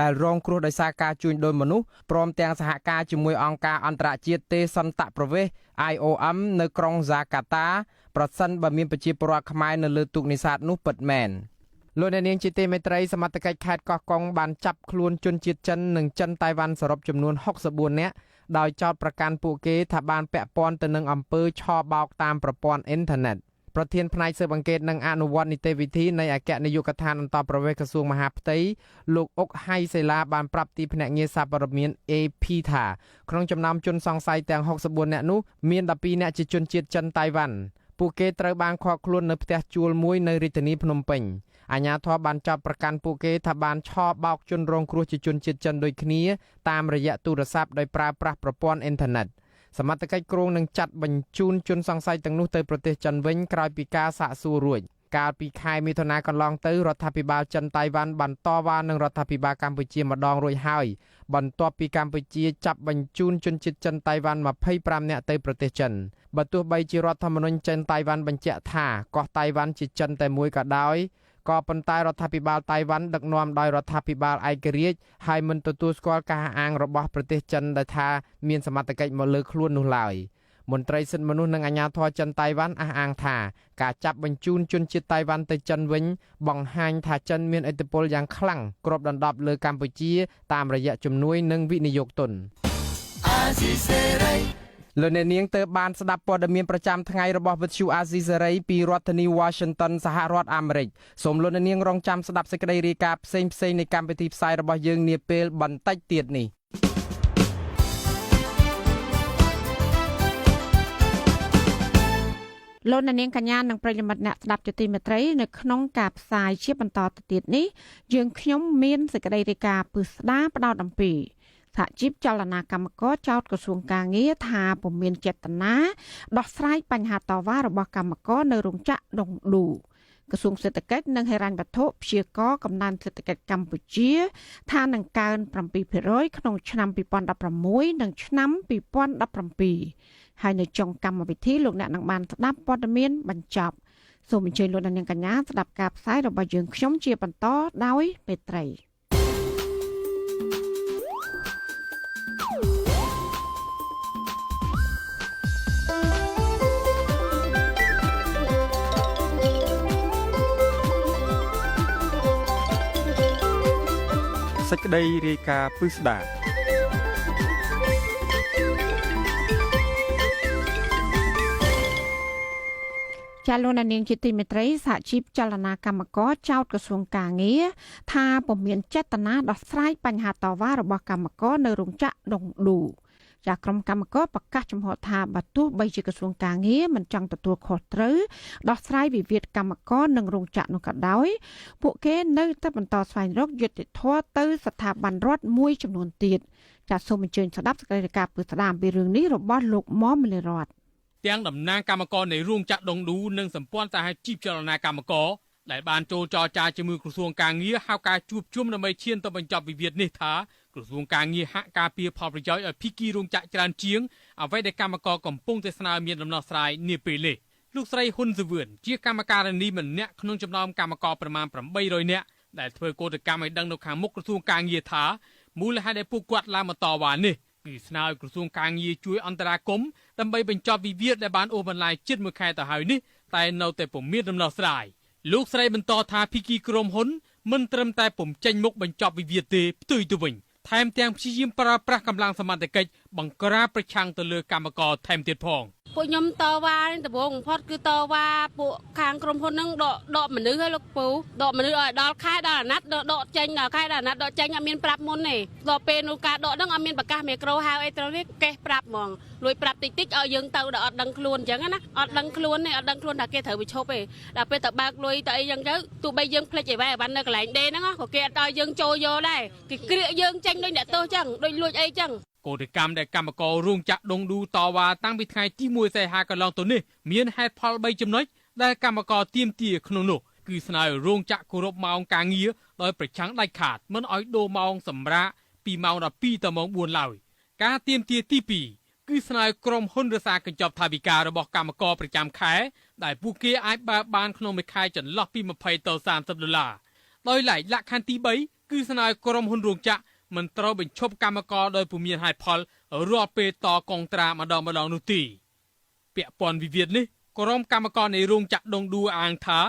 ដែលរងគ្រោះដោយសារការជួញដូរមនុស្សព្រមទាំងសហការជាមួយអង្គការអន្តរជាតិទេសន្តប្រវេសន៍ IOM នៅក្រុងហ្សាកាតាប្រសិនបើមានប្រជាពលរដ្ឋខ្មែរនៅលើទូកនេសាទនោះពិតមែនលោកអ្នកនាងជាទីមេត្រីសមត្ថកិច្ចខេត្តកោះកុងបានចាប់ខ្លួនជនជាតិចិននិងចិនតៃវ៉ាន់សរុបចំនួន64នាក់ដោយចោទប្រកាន់ពួកគេថាបានពាក់ព័ន្ធទៅនឹងអំពើឆបោកតាមប្រព័ន្ធអ៊ីនធឺណិតប្រធានផ្នែកស៊ើបអង្កេតនិងអនុវត្តនីតិវិធីនៃអគ្គនាយកដ្ឋានអន្តរប្រវេសន៍ក្រសួងមហាផ្ទៃលោកអុកហៃសេឡាបានប្រាប់ទីភ្នាក់ងារសារព័ត៌មាន AP ថាក្នុងចំណោមជនសង្ស័យទាំង64នាក់នោះមាន12នាក់ជាជនជាតិចិនតៃវ៉ាន់ពួកគេត្រូវបានឃាត់ខ្លួននៅផ្ទះជួលមួយនៅរាជធានីភ្នំពេញអាជ្ញាធរបានចោទប្រកាន់ពួកគេថាបានឆបោកជនរងគ្រោះជាជនជាតិចិនដូចគ្នាតាមរយៈទូរស័ព្ទដោយប្រើប្រាស់ប្រព័ន្ធអ៊ីនធឺណិតសមត្ថកិច្ចគ្រោងនឹងចាត់បញ្ជូនជនសង្ស័យទាំងនោះទៅប្រទេសចិនវិញក្រោយពីការសាកសួររួចកាលពីខែមិថុនាកន្លងទៅរដ្ឋាភិបាលចិនតៃវ៉ាន់បានតវ៉ានឹងរដ្ឋាភិបាលកម្ពុជាម្ដងរួចហើយបន្ទាប់ពីកម្ពុជាចាប់បញ្ជូនជនជាតិចិនតៃវ៉ាន់25នាក់ទៅប្រទេសចិនបើទោះបីជារដ្ឋធម្មនុញ្ញចិនតៃវ៉ាន់បញ្ជាក់ថាកោះតៃវ៉ាន់ជាចិនតែមួយក៏ដោយក៏ប៉ុន្តែរដ្ឋាភិបាលតៃវ៉ាន់ដឹកនាំដោយរដ្ឋាភិបាលឯករាជ្យហើយមិនទទួលស្គាល់ការអាងរបស់ប្រទេសចិនដែលថាមានសមត្ថកិច្ចមកលើខ្លួននោះឡើយមន្ត្រីសិទ្ធិមនុស្សនិងអាជ្ញាធរចិនតៃវ៉ាន់អះអាងថាការចាប់បញ្ជូនជនជាតិតៃវ៉ាន់ទៅចិនវិញបង្ហាញថាចិនមានឥទ្ធិពលយ៉ាងខ្លាំងគ្របដណ្ដប់លើកម្ពុជាតាមរយៈជំនួយនិងវិនិយោគទុនលោកអ្នកនាងទើបបានស្ដាប់ព័ត៌មានប្រចាំថ្ងៃរបស់វិទ្យុអាស៊ីសេរីពីរដ្ឋធានី Washington សហរដ្ឋអាមេរិកសូមលោកអ្នកនាងរងចាំស្ដាប់សេចក្តីរាយការណ៍ផ្សេងៗនៃកម្មវិធីផ្សាយរបស់យើងនាពេលបន្តិចទៀតនេះលោកអ្នកនាងកញ្ញានិងប្រិយមិត្តអ្នកស្ដាប់ជាទីមេត្រីនៅក្នុងការផ្សាយជាបន្តទៅទៀតនេះយើងខ្ញុំមានសេចក្តីរាយការណ៍ពិស្ដារផ្ដោតអំពីសហជីពចលនាកម្មករចោទក្រសួងការងារថាពុំមានចេតនាដោះស្រាយបញ្ហាតវ៉ារបស់កម្មករនៅរោងចក្រដុងឌូក្រសួងសេដ្ឋកិច្ចនិងហិរញ្ញវត្ថុព្យាករណ៍កំណើនសេដ្ឋកិច្ចកម្ពុជាថានឹងកើន 7% ក្នុងឆ្នាំ2016និងឆ្នាំ2017ហើយនៅចុងកម្មវិធីលោកអ្នកនឹងបានស្ដាប់ព័ត៌មានបញ្ចប់សូមអញ្ជើញលោកអ្នកនាងកញ្ញាស្ដាប់ការផ្សាយរបស់យើងខ្ញុំជាបន្តដោយពេត្រីសេចក្តីរាយការណ៍ពិស្ដារចាលោកនាងជាទីមេត្រីសហជីពចលនាកម្មករចោទក្រសួងការងារថាពុំមានចេតនាដោះស្រាយបញ្ហាតវ៉ារបស់កម្មករនៅរោងចក្រដុងឌូចាក្រុមកម្មករប្រកាសចំហថាបើទោះបីជាក្រសួងការងារមិនចង់ទទួលខុសត្រូវដោះស្រាយវិវាទកម្មករនិងរោងចក្រនោះក៏ដោយពួកគេនៅតែបន្តស្វែងរកយុត្តិធម៌ទៅស្ថាប័នរដ្ឋមួយចំនួនទៀតចាសូមអញ្ជើញស្ដាប់សេចក្តីរាយការណ៍ពីស្ដាមពីរឿងនេះរបស់លោកមុំមលីរតទាំងតំណាងកម្មករនៃរោងចក្រដុងឌូនិងសម្ព័ន្ធសហជីពចលនាកម្មករ ដែលបានចូលចរចាជាមួយក្រសួងការងារហៅការជួបជុំដើម្បីឈានទៅបញ្ចប់វិវាទនេះថាក្រសួងការងារហាក់ការពារផលប្រយោជន៍ឲ្យភាគីរោងចក្រច្រើនជាងអ្វីដែលកម្មករកំពុងតែស្នើមានដំណោះស្រាយនាពេលនេះលោកស្រីហ៊ុនសវឿនជាកម្មការិនីម្នាក់ក្នុងចំណោមកម្មករប្រមាណ800នាក់ដែលធ្វើកោតកម្មឲ្យដឹងនៅខាងមុខក្រសួងការងារថាមូលហេតុដែលពួកគាត់ឡើងមកតវ៉ានេះគឺស្នើឲ្យក្រសួងការងារជួយអន្តរាគមន៍ដើម្បីបញ្ចប់វិវាទដែលបានអូសបន្លាយជិត1ខែទៅហើយនេះតែនៅតែពុំមានដំណោះស្រាយលោកស្រីបន្តថាភាគីក្រុមហ៊ុនមិនត្រឹមតែពុំចេញមុខបញ្ចប់វិវាទទេផ្ទុយទៅវិញថែមទាំងព្យាយាមប្រើប្រាស់កម្លាំងសមត្ថកិច្ចបង្ក្រាបប្រឆាំងទៅលើកម្មករថែមទៀតផងពួកខ្ញុំតវ៉ាដំបូងបំផុតគឺតវ៉ាពួកខាងក្រុមហ៊ុនហ្នឹងដកមនុស្សឲ្យលោកពូដកមនុស្សឲ្យដល់ខែដល់អាណត្តិដកចេញដល់ខែដល់អាណត្តិដកចេញអត់មានប្រាប់មុនទេដល់ពេលនោះការដកហ្នឹងអត់មានប្រកាសមីក្រូហៅអីត្រូវនេះកេះប្រាប់ហ្មងលួចប្រាប់តិចតិចឲ្យយើងទៅដល់អត់ដឹងខ្លួនអញ្ចឹងណាអត់ដឹងខ្លួនទេអត់ដឹងខ្លួនថាគេត្រូវបញ្ឈប់ទេដល់ពេលទៅបើកលុយទៅអីអញ្ចឹងទៅទោះបីយើងភ្លេចអីវ៉ៃអីវ៉ាន់នៅកន្លែងដេហ្នឹងក៏គេអត់ឲ្យយើងចូលយកដែរគេក្រៀកយើងចេញដូចអ្នកទោសអញ្ចឹងដូចលួចអីអញ្ចឹងកោតកម្មដែលកម្មកររោងចក្រដងឌូតវ៉ាតាំងពីថ្ងៃទី1សីហាកន្លងទៅនេះមានហេតុផល3ចំណុចដែលកម្មករទាមទារក្នុងនោះគឺស្នើឲ្យរោងចក្រគោរពម៉ោងការងារដោយប្រឆាំងដាច់ខាតមិនឲ្យដូរម៉ោងសម្រាកពីម៉ោង12ទៅម៉ោង4ឡើយការទាមទារទី2គឺស្នើឲ្យក្រុមហ៊ុនរក្សាកញ្ចប់ថវិការបស់កម្មករប្រចាំខែដែលពួកគេអាចបើកបានក្នុងមួយខែចន្លោះពី20ទៅ$30ដោយឡែកលក្ខខណ្ឌទី3គឺស្នើឲ្យក្រុមហ៊ុនរោងចក្រមិនត្រូវបញ្ឈប់កម្មករដោយពុំមានហេតុផលរាល់ពេលតកងត្រាម្ដងនោះទេពាក់ព័ន្ធវិវាទនេះក្រុមកម្មករនៃរោងចក្រដងឌូអាងថា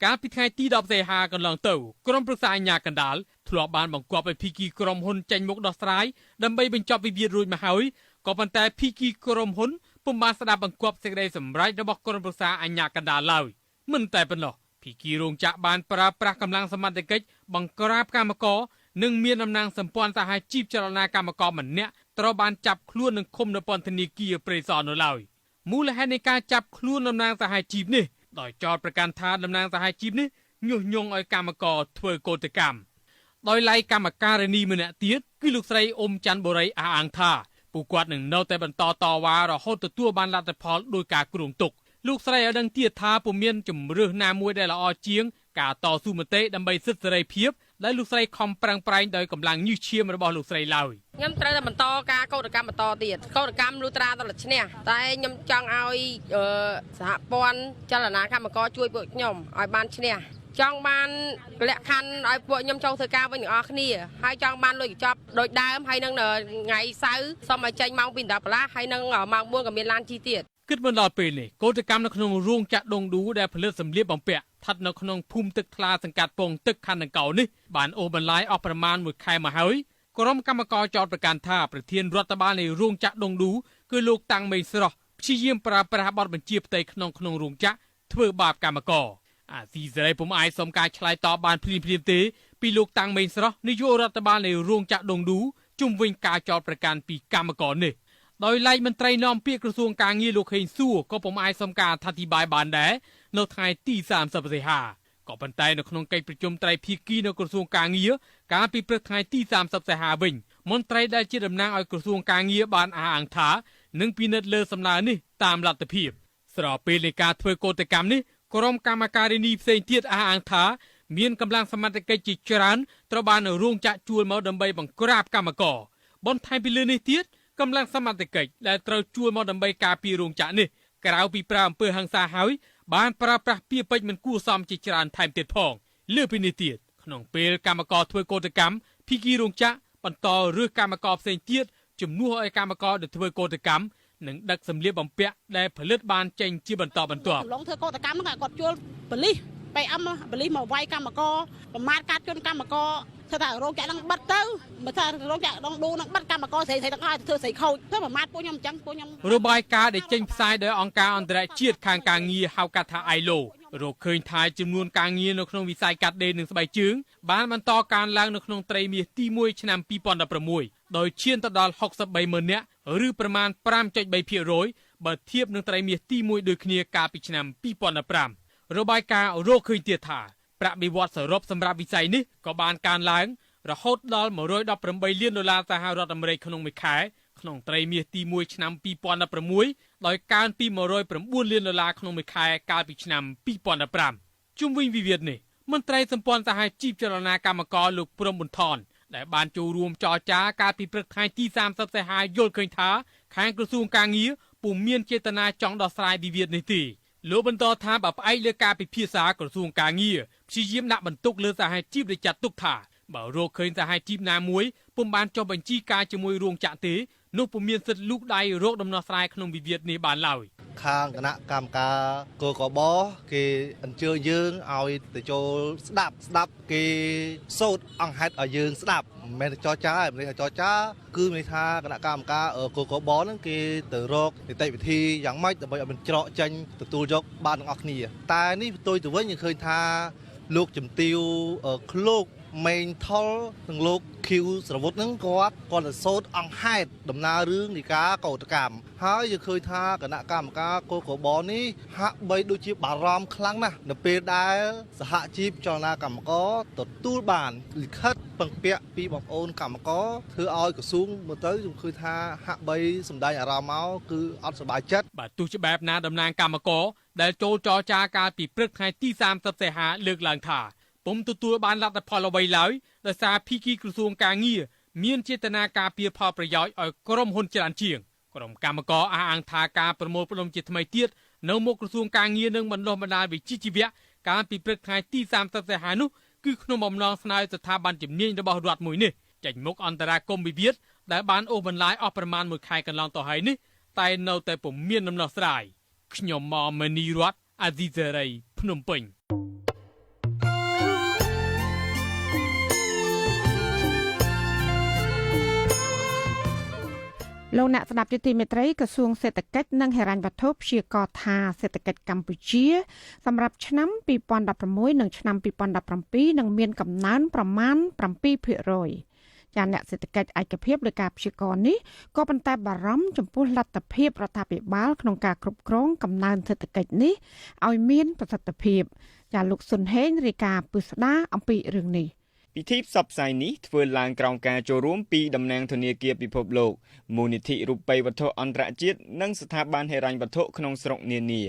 កាលពីថ្ងៃទី10សីហាកន្លងទៅក្រុមប្រឹក្សាអាជ្ញាកណ្ដាលធ្លាប់បានបង្គាប់ឲ្យភាគីក្រុមហ៊ុនចេញមុខដោះស្រាយដើម្បីបញ្ចប់វិវាទរួចមកហើយក៏ប៉ុន្តែភាគីក្រុមហ៊ុនពុំបានស្ដាប់បង្គាប់សេចក្តីសម្រេចរបស់ក្រុមប្រឹក្សាអាជ្ញាកណ្ដាលឡើយមិនតែប៉ុណ្ណោះភាគីរោងចក្របានប្រើប្រាស់កម្លាំងសមត្ថកិច្ចបង្ក្រាបកម្មករនិងមានតំណាងសម្ព័ន្ធសហជីពចលនាកម្មករម្នាក់ត្រូវបានចាប់ខ្លួននិងឃុំនៅពន្ធនាគារព្រៃសរនៅឡើយមូលហេតុនៃការចាប់ខ្លួនតំណាងសហជីពនេះដោយចោទប្រកាន់ថាតំណាងសហជីពនេះញុះញង់ឲ្យកម្មករធ្វើកោតកម្មដោយឡែកកម្មការិនីម្នាក់ទៀតគឺលោកស្រីអ៊ុំច័ន្ទបូរីអះអាងថាពួកគាត់នឹងនៅតែបន្តតវ៉ារហូតទទួលបានលទ្ធផលដោយការគ្រោងទុកលោកស្រីឲ្យដឹងទៀតថាពុំមានជំរឿសណាមួយដែលល្អជាងការតស៊ូមតិដើម្បីសិទ្ធិសេរីភាពដែលលោកស្រីខំប្រឹងប្រែងដោយកម្លាំងញើសឈាមរបស់លោកស្រីឡើយខ្ញុំត្រូវតែបន្តការកោតកម្មបន្តទៀតកោតកម្មលុត្រាដល់ឈ្នះតែខ្ញុំចង់ឲ្យសហព័ន្ធចលនាកម្មករជួយពួកខ្ញុំឲ្យបានឈ្នះចង់បានលក្ខខណ្ឌឲ្យពួកខ្ញុំចូលធ្វើការវិញទាំងអស់គ្នាហើយចង់បានលុយកញ្ចប់ដូចដើមហើយនឹងថ្ងៃសៅរ៍សូមឲ្យចេញម៉ោង 2:10 កន្លះហើយនឹងម៉ោង 4 ក៏មានឡានជិះទៀតគិតមកដល់ពេលនេះកោតកម្មនៅក្នុងរោងចក្រដងឌូដែលផលិតសម្លៀកបំពាក់ស្ថិតនៅក្នុងភូមិទឹកថ្លាសង្កាត់ពងទឹកខណ្ឌដង្កោនេះបានអូសបន្លាយអស់ប្រមាណ1ខែមកហើយក្រុមកម្មការចោទប្រកាន់ថាប្រធានរដ្ឋបាលនៃរោងចក្រដងឌូគឺលោកតាំងមេងស្រស់ព្យាយាមប្រើប្រាស់បទបញ្ជាផ្ទៃក្នុងរោងចក្រធ្វើបាបកម្មករអាស៊ីសេរីពុំអាចសុំការឆ្លើយតបបានភ្លាមៗទេពីលោកតាំងមេងស្រស់នាយករដ្ឋបាលនៃរោងចក្រដងឌូជុំវិញការចោទប្រកាន់ពីកម្មករនេះដោយឡែកមន្ត្រីនាំពាក្យក្រសួងការងារលោកហេងសួរក៏ពុំអាចសុំការអធិប្បាយបានដែរនៅថ្ងៃទី30សីហាក៏ប៉ុន្តែនៅក្នុងកិច្ចប្រជុំត្រីភាគីនៅក្រសួងការងារកាលពីព្រឹកថ្ងៃទី30សីហាវិញមន្ត្រីដែលជាតំណាងឲ្យក្រសួងការងារបានអះអាងថានឹងពិនិត្យលើសំណើនេះតាមលទ្ធភាពស្របពេលនៃការធ្វើកោតកម្មនេះក្រុមកម្មការិនីផ្សេងទៀតអះអាងថាមានកម្លាំងសមត្ថកិច្ចជាច្រើនត្រូវបានរោងចក្រជួលមកដើម្បីបង្ក្រាបកម្មករបន្ថែមពីលើនេះទៀតកម្លាំងសមត្ថកិច្ចដែលត្រូវជួលមកដើម្បីការពាររោងចក្រនេះក្រៅពីប្រើអំពើហិង្សាហើយបានប្រើប្រាស់ពាក្យពេចន៍មិនគួរសមជាច្រើនថែមទៀតផងលើពីនេះទៀតក្នុងពេលកម្មករធ្វើកោតកម្មភាគីរោងចក្របន្តរើសកម្មករផ្សេងទៀតជំនួសឲ្យកម្មករដែលធ្វើកោតកម្មនិងដឹកសម្លៀកបំពាក់ដែលផលិតបានចេញជាបន្តបន្ទាប់ឡងធ្វើកោតកម្មហ្នឹងគាត់ជួលប៉ូលីសPMប៉ូលីសមកវាយកម្មករប្រមាថកាត់ជន់កម្មករថារោងចក្រនឹងបិទទៅបើថារោងចក្រដងឌូនឹងបិទកម្មករស្រីទាំងអស់ធ្វើស្រីខូចធ្វើប្រមាថពួកខ្ញុំអញ្ចឹងពួកខ្ញុំរបាយការណ៍ដែលចេញផ្សាយដោយអង្គការអន្តរជាតិខាងការងារហៅកាត់ថា ILO រកឃើញថាចំនួនការងារនៅក្នុងវិស័យកាត់ដេរនិងស្បែកជើងបានបន្តកើនឡើងនៅក្នុងត្រីមាសទី1ឆ្នាំ2016ដោយឈានទៅដល់63,000នាក់ឬប្រមាណ 5.3% បើធៀបនឹងត្រីមាសទី1ដូចគ្នាកាលពីឆ្នាំ2015របាយការណ៍រកឃើញទៀតថាប្រាក់បៀវត្សសរុបសម្រាប់វិស័យនេះក៏បានកើនឡើងរហូតដល់$118 លានសហរដ្ឋអាមេរិកក្នុងមួយខែក្នុងត្រីមាសទី1ឆ្នាំ2016ដោយកើនពី$109 លានក្នុងមួយខែកាលពីឆ្នាំ2015 ជុំវិញវិវាទនេះមន្ត្រីសម្ព័ន្ធសហជីពចលនាកម្មករលោកព្រំប៊ុនថនដែលបានចូលរួមចរចាកាលពីព្រឹកថ្ងៃទី30សីហាយល់ឃើញថាខាងក្រសួងកាងារពុំមានចេតនាចង់ដោះស្រាយវិវាទនេះទេលោកបន្តថាបើផ្អែកលើការពិភាក្សាក្រសួងកាងារព្យាយាមដាក់បន្ទុកលើសហជីពដែលចាត់ទុកថាបើរកឃើញសហជីពណាមួយពុំបានចុះបញ្ជីការជាមួយរោងចក្រទេនោះពុំមានសិទ្ធិលូកដៃរកដំណោះស្រាយក្នុងវិវាទនេះបានឡើយខាងគណៈកម្មការកកបគេអញ្ជើញយើងឲ្យទៅចូលស្ដាប់គេសូត្រអង្គហេតុឲ្យយើងស្ដាប់មិនមែនចរចាទេមិនមែនចរចាគឺមានថាគណៈកម្មការកកបហ្នឹងគេទៅរកនីតិវិធីយ៉ាងម៉េចដើម្បីឲ្យมันច្រកចេញទទួលយកបានទាំងអស់គ្នាតែនេះផ្ទុយទៅវិញយើងឃើញថាលោកជំទាវឃ្លោកមេងថុលនិងលោកឃីវស្រវុតហ្នឹងគាត់ទៅសូត្រអង្គហេតុដំណើររឿងនៃការកោតកម្មហើយយើងឃើញថាគណៈកម្មការកកបនេះហាក់បីដូចជាបារម្ភខ្លាំងណាស់នៅពេលដែលសហជីពចលនាកម្មករទទួលបានលិខិតពឹងពាក់ពីបងប្អូនកម្មករធ្វើឲ្យក្រសួងមើលទៅខ្ញុំឃើញថាហាក់បីសម្ដែងអារម្មណ៍មកគឺអត់សប្បាយចិត្តបាទទោះជាបែបណាតំណាងកម្មករដែលចូលចរចាកាលពីព្រឹកថ្ងៃទី30សីហាលើកឡើងថាពុំទទួលបានលទ្ធផលអ្វីឡើយដោយសារភាគីក្រសួងកាងារមានចេតនាការពារផលប្រយោជន៍ឲ្យក្រុមហ៊ុនច្រើនជាងក្រុមកម្មករអះអាងថាការប្រមូលផ្ដុំជាថ្មីទៀតនៅមុខក្រសួងកាងារនឹងបណ្ដុះបណ្ដាលវិជ្ជាជីវៈកាលពីព្រឹកថ្ងៃទី30សីហានោះគឺក្នុងបំណងស្នើស្ថាប័នជំនាញរបស់រដ្ឋមួយនេះចេញមុខអន្តរាគមន៍វិវាទដែលបានអូសបន្លាយអស់ប្រមាណ1ខែកន្លងទៅហើយនេះតែនៅតែពុំមានដំណោះស្រាយខ្ញុំម៉មនីរតអាស៊ីសេរីភ្នំពេញលោកអ្នកស្ដាប់យុតិមេត្រីក្រសួងសេដ្ឋកិច្ចនិងហិរញ្ញវត្ថុព្យាករណ៍ថាសេដ្ឋកិច្ចកម្ពុជាសម្រាប់ឆ្នាំ2016និងឆ្នាំ2017នឹងមានកំណើនប្រមាណ 7%ចាអ្នកសេដ្ឋកិច្ចឯកភាពលើការព្យាករណ៍នេះក៏ប៉ុន្តែបារម្ភចំពោះលទ្ធភាពរដ្ឋាភិបាលក្នុងការគ្រប់គ្រងកំណើនសេដ្ឋកិច្ចនេះឲ្យមានប្រសិទ្ធភាពចាលោកសុនហេងរាយការណ៍ពិស្ដារអំពីរឿងនេះពិធីផ្សព្វផ្សាយនេះធ្វើឡើងក្រោមការចូលរួមពីតំណាងធនាគារពិភពលោកមូលនិធិរូបិយវត្ថុអន្តរជាតិនិងស្ថាប័នហិរញ្ញវត្ថុក្នុងស្រុកនានា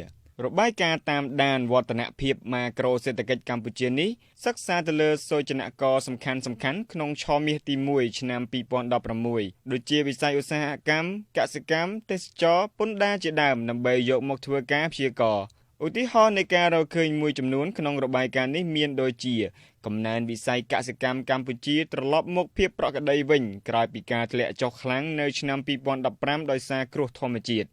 របាយការណ៍តាមដានវឌ្ឍនភាពម៉ាក្រូសេដ្ឋកិច្ចកម្ពុជានេះសិក្សាទៅលើសូចនាករសំខាន់ក្នុងឆមាសទី1ឆ្នាំ2016ដូចជាវិស័យឧស្សាហកម្មកសិកម្មទេសចរពន្ធដារជាដើមដើម្បីយកមកធ្វើការព្យាករណ៍ឧទាហរណ៍នៃការរកឃើញមួយចំនួនក្នុងរបាយការណ៍នេះមានដូចជាកំណើនវិស័យកសិកម្មកម្ពុជាត្រឡប់មកភាពប្រក្រតីវិញក្រោយពីការធ្លាក់ចុះខ្លាំងនៅឆ្នាំ2015ដោយសារគ្រោះធម្មជាតិ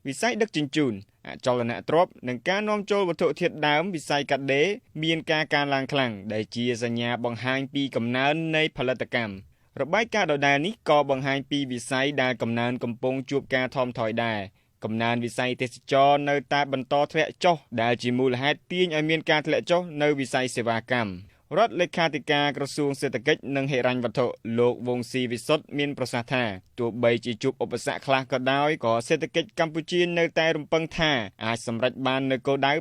វិស័យដឹកជញ្ជូនអចលនទ្រព្យនិងការនាំចូលវត្ថុធាតុដើមវិស័យកាត់ដេរមានការកើនឡើងខ្លាំងដែលជាសញ្ញាបង្ហាញពីកំណើននៃផលិតកម្មរបាយការណ៍ដដែលនេះក៏បង្ហាញពីវិស័យដែលកំណើនកំពុងជួបការថមថយដែរកំណើនវិស័យទេសចរនៅតែបន្តធ្លាក់ចុះដែលជាមូលហេតុទាញឲ្យមានការធ្លាក់ចុះនៅវិស័យសេវាកម្មរដ្ឋលេខាធិការក្រសួងសេដ្ឋកិច្ចនិងហិរញ្ញវត្ថុលោកវង្សស៊ីវិសុទ្ធមានប្រសាសន៍ថាទោះបីជាជួបឧបសគ្គខ្លះក៏ដោយក៏សេដ្ឋកិច្ចកម្ពុជានៅតែរំពឹងថាអាចសម្រេចបាននូវគោលដៅ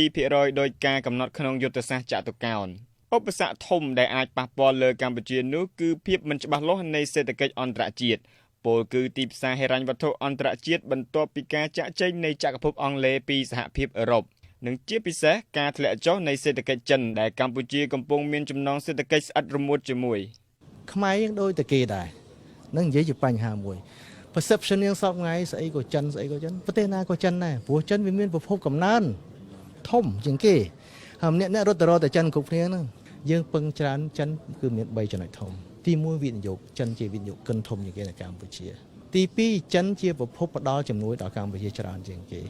7% ដោយការកំណត់ក្នុងយុទ្ធសាស្ត្រចតុកោណឧបសគ្គធំដែលអាចប៉ះពាល់លើកម្ពុជានោះគឺភាពមិនច្បាស់លាស់នៃសេដ្ឋកិច្ចអន្តរជាតិពលគឺទីផ្សារហិរញ្ញវត្ថុអន្តរជាតិបន្ទាប់ពីការចាក់ចែងនៃចក្រភពអង់គ្លេសពីសហភាពអឺរ៉ុបនិងជាពិសេសការធ្លាក់ចុះនៃសេដ្ឋកិច្ចចិនដែលកម្ពុជាកំពុងមានចំណងសេដ្ឋកិច្ចស្អិតរមួតជាមួយខ្មែរយើងដូចតែគេដែរនឹងនិយាយជាបញ្ហាមួយ perception យើងសពថ្ងៃស្អីក៏ចិនប្រទេសណាក៏ចិនដែរព្រោះចិនវាមានប្រភពកំណើនធំជាងគេហើយអ្នករត់ទៅរកតែចិនគ្រប់គ្នាហ្នឹងយើងពឹងច្រើនចិនគឺមាន3ចំណុចធំទី1វិនិយោគចិនជាវិនិយោគិនធំជាងគេនៅកម្ពុជាទី2ចិនជាប្រភពផ្ដល់ជំនួយដល់កម្ពុជាច្រើនជាងគេ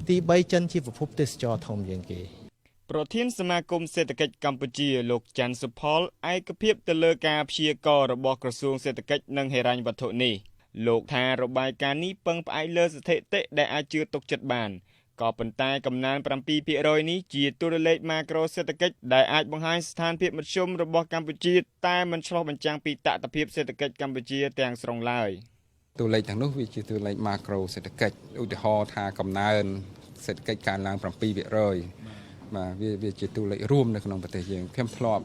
ទី3ចិនជាប្រភពទេសចរធំជាងគេប្រធានសមាគមសេដ្ឋកិច្ចកម្ពុជាលោកច័ន្ទសុផលឯកភាពទៅលើការព្យាករណ៍របស់ក្រសួងសេដ្ឋកិច្ចនិងហិរញ្ញវត្ថុនេះលោកថារបាយការណ៍នេះពឹងផ្អែកលើស្ថិតិដែលអាចជឿទុកចិត្តបានក៏ប៉ុន្តែកំណើន 7% នេះជាតួលេខម៉ាក្រូសេដ្ឋកិច្ចដែលអាចបង្ហាញស្ថានភាពមធ្យមរបស់កម្ពុជាតែមិនឆ្លុះបញ្ចាំងពីតថភាពសេដ្ឋកិច្ចកម្ពុជាទាំងស្រុងឡើយតួលេខទាំងនោះវាជាតួលេខម៉ាក្រូសេដ្ឋកិច្ចឧទាហរណ៍ថាកំណើនសេដ្ឋកិច្ចកើនឡើង 7% បាទវាជាតួលេខរួមនៅក្នុងប្រទេសយើងខ្ញុំធ្លាប់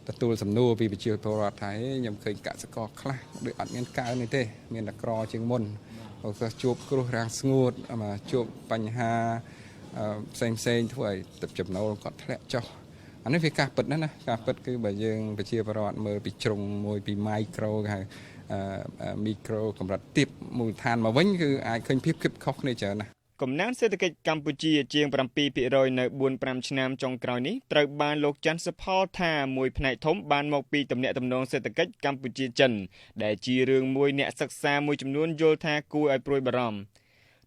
ទទួលសំណួរពីប្រជាពលរដ្ឋថាខ្ញុំឃើញកសិករខ្លះដូចអត់មានកើននេះទេមានតែក្រជាងមុនគាត់ជួបគ្រោះរាំងស្ងួតជួបបញ្ហាផ្សេងធ្វើឲ្យទឹកចំណូលគាត់ធ្លាក់ចុះ អានេះវាការពិតណាការពិតគឺបើយើងប្រជាពលរដ្ឋមើលពីជ្រុងមួយពី micro គេហៅmicro កម្រិតទាបមូលដ្ឋានមកវិញគឺអាចឃើញភាពខុសគ្នាច្រើនណាស់កំណើនសេដ្ឋកិច្ចកម្ពុជាជាង 7% នៅ 4-5 ឆ្នាំចុងក្រោយនេះត្រូវបានលោកច័ន្ទសុផលថាមួយផ្នែកធំបានមកពីទំនាក់ទំនងសេដ្ឋកិច្ចកម្ពុជាចិនដែលជារឿងមួយអ្នកសិក្សាមួយចំនួនយល់ថាគួរឲ្យព្រួយបារម្ភ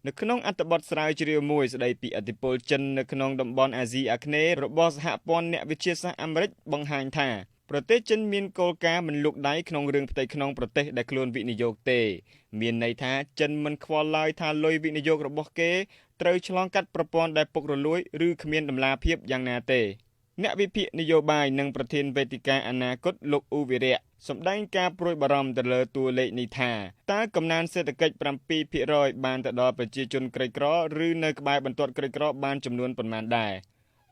នៅក្នុងអត្ថបទស្រាវជ្រាវមួយស្ដីពីឥទ្ធិពលចិននៅក្នុងតំបន់អាស៊ីអាគ្នេយ៍របស់សហព័ន្ធអ្នកវិទ្យាសាស្ត្រអាមេរិកបង្ហាញថាប្រទេសចិនមានគោលការណ៍មិនលូកដៃក្នុងរឿងផ្ទៃក្នុងប្រទេសដែលខ្លួនវិនិយោគទេមានន័យថាចិនមិនខ្វល់ឡើយថាលុយវិនិយោគរបស់គេត្រូវឆ្លងកាត់ប្រព័ន្ធដែលពុករលួយឬគ្មានតម្លាភាពយ៉ាងណាទេអ្នកវិភាគនយោបាយនិងប្រធានវេទិកាអនាគតលោកអ៊ូវីរៈសម្ដែងការព្រួយបារម្ភទៅលើតួលេខនេះថាតើកំណើនសេដ្ឋកិច្ច 7% បានទៅដល់ប្រជាជនក្រីក្រឬនៅក្បែរបន្ទាត់ក្រីក្របានចំនួនប៉ុន្មានដែរ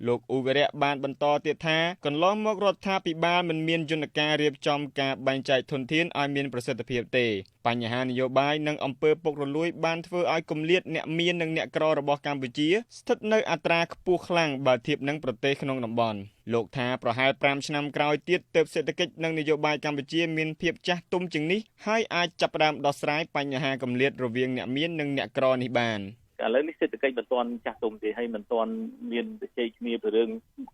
លោកអ៊ូវីរៈបានបន្តទៀតថាកន្លងមករដ្ឋាភិបាលមិនមានយន្តការរៀបចំការបែងចែកធនធានឲ្យមានប្រសិទ្ធភាពទេបញ្ហានយោបាយនិងអំពើពុករលួយបានធ្វើឲ្យគម្លាតអ្នកមាននិងអ្នកក្ររបស់កម្ពុជាស្ថិតនៅអត្រាខ្ពស់ខ្លាំងបើធៀបនឹងប្រទេសក្នុងតំបន់លោកថាប្រហែល5ឆ្នាំក្រោយទៀតទើបសេដ្ឋកិច្ចនិងនយោបាយកម្ពុជាមានភាពចាស់ទុំជាងនេះហើយអាចចាប់ផ្ដើមដោះស្រាយបញ្ហាគម្លាតរវាងអ្នកមាននិងអ្នកក្រនេះបានឥឡូវនេះសេដ្ឋកិច្ចមិនទាន់ចាស់ទុំទេហើយមិនទាន់មានជជែកគ្នាពីរឿង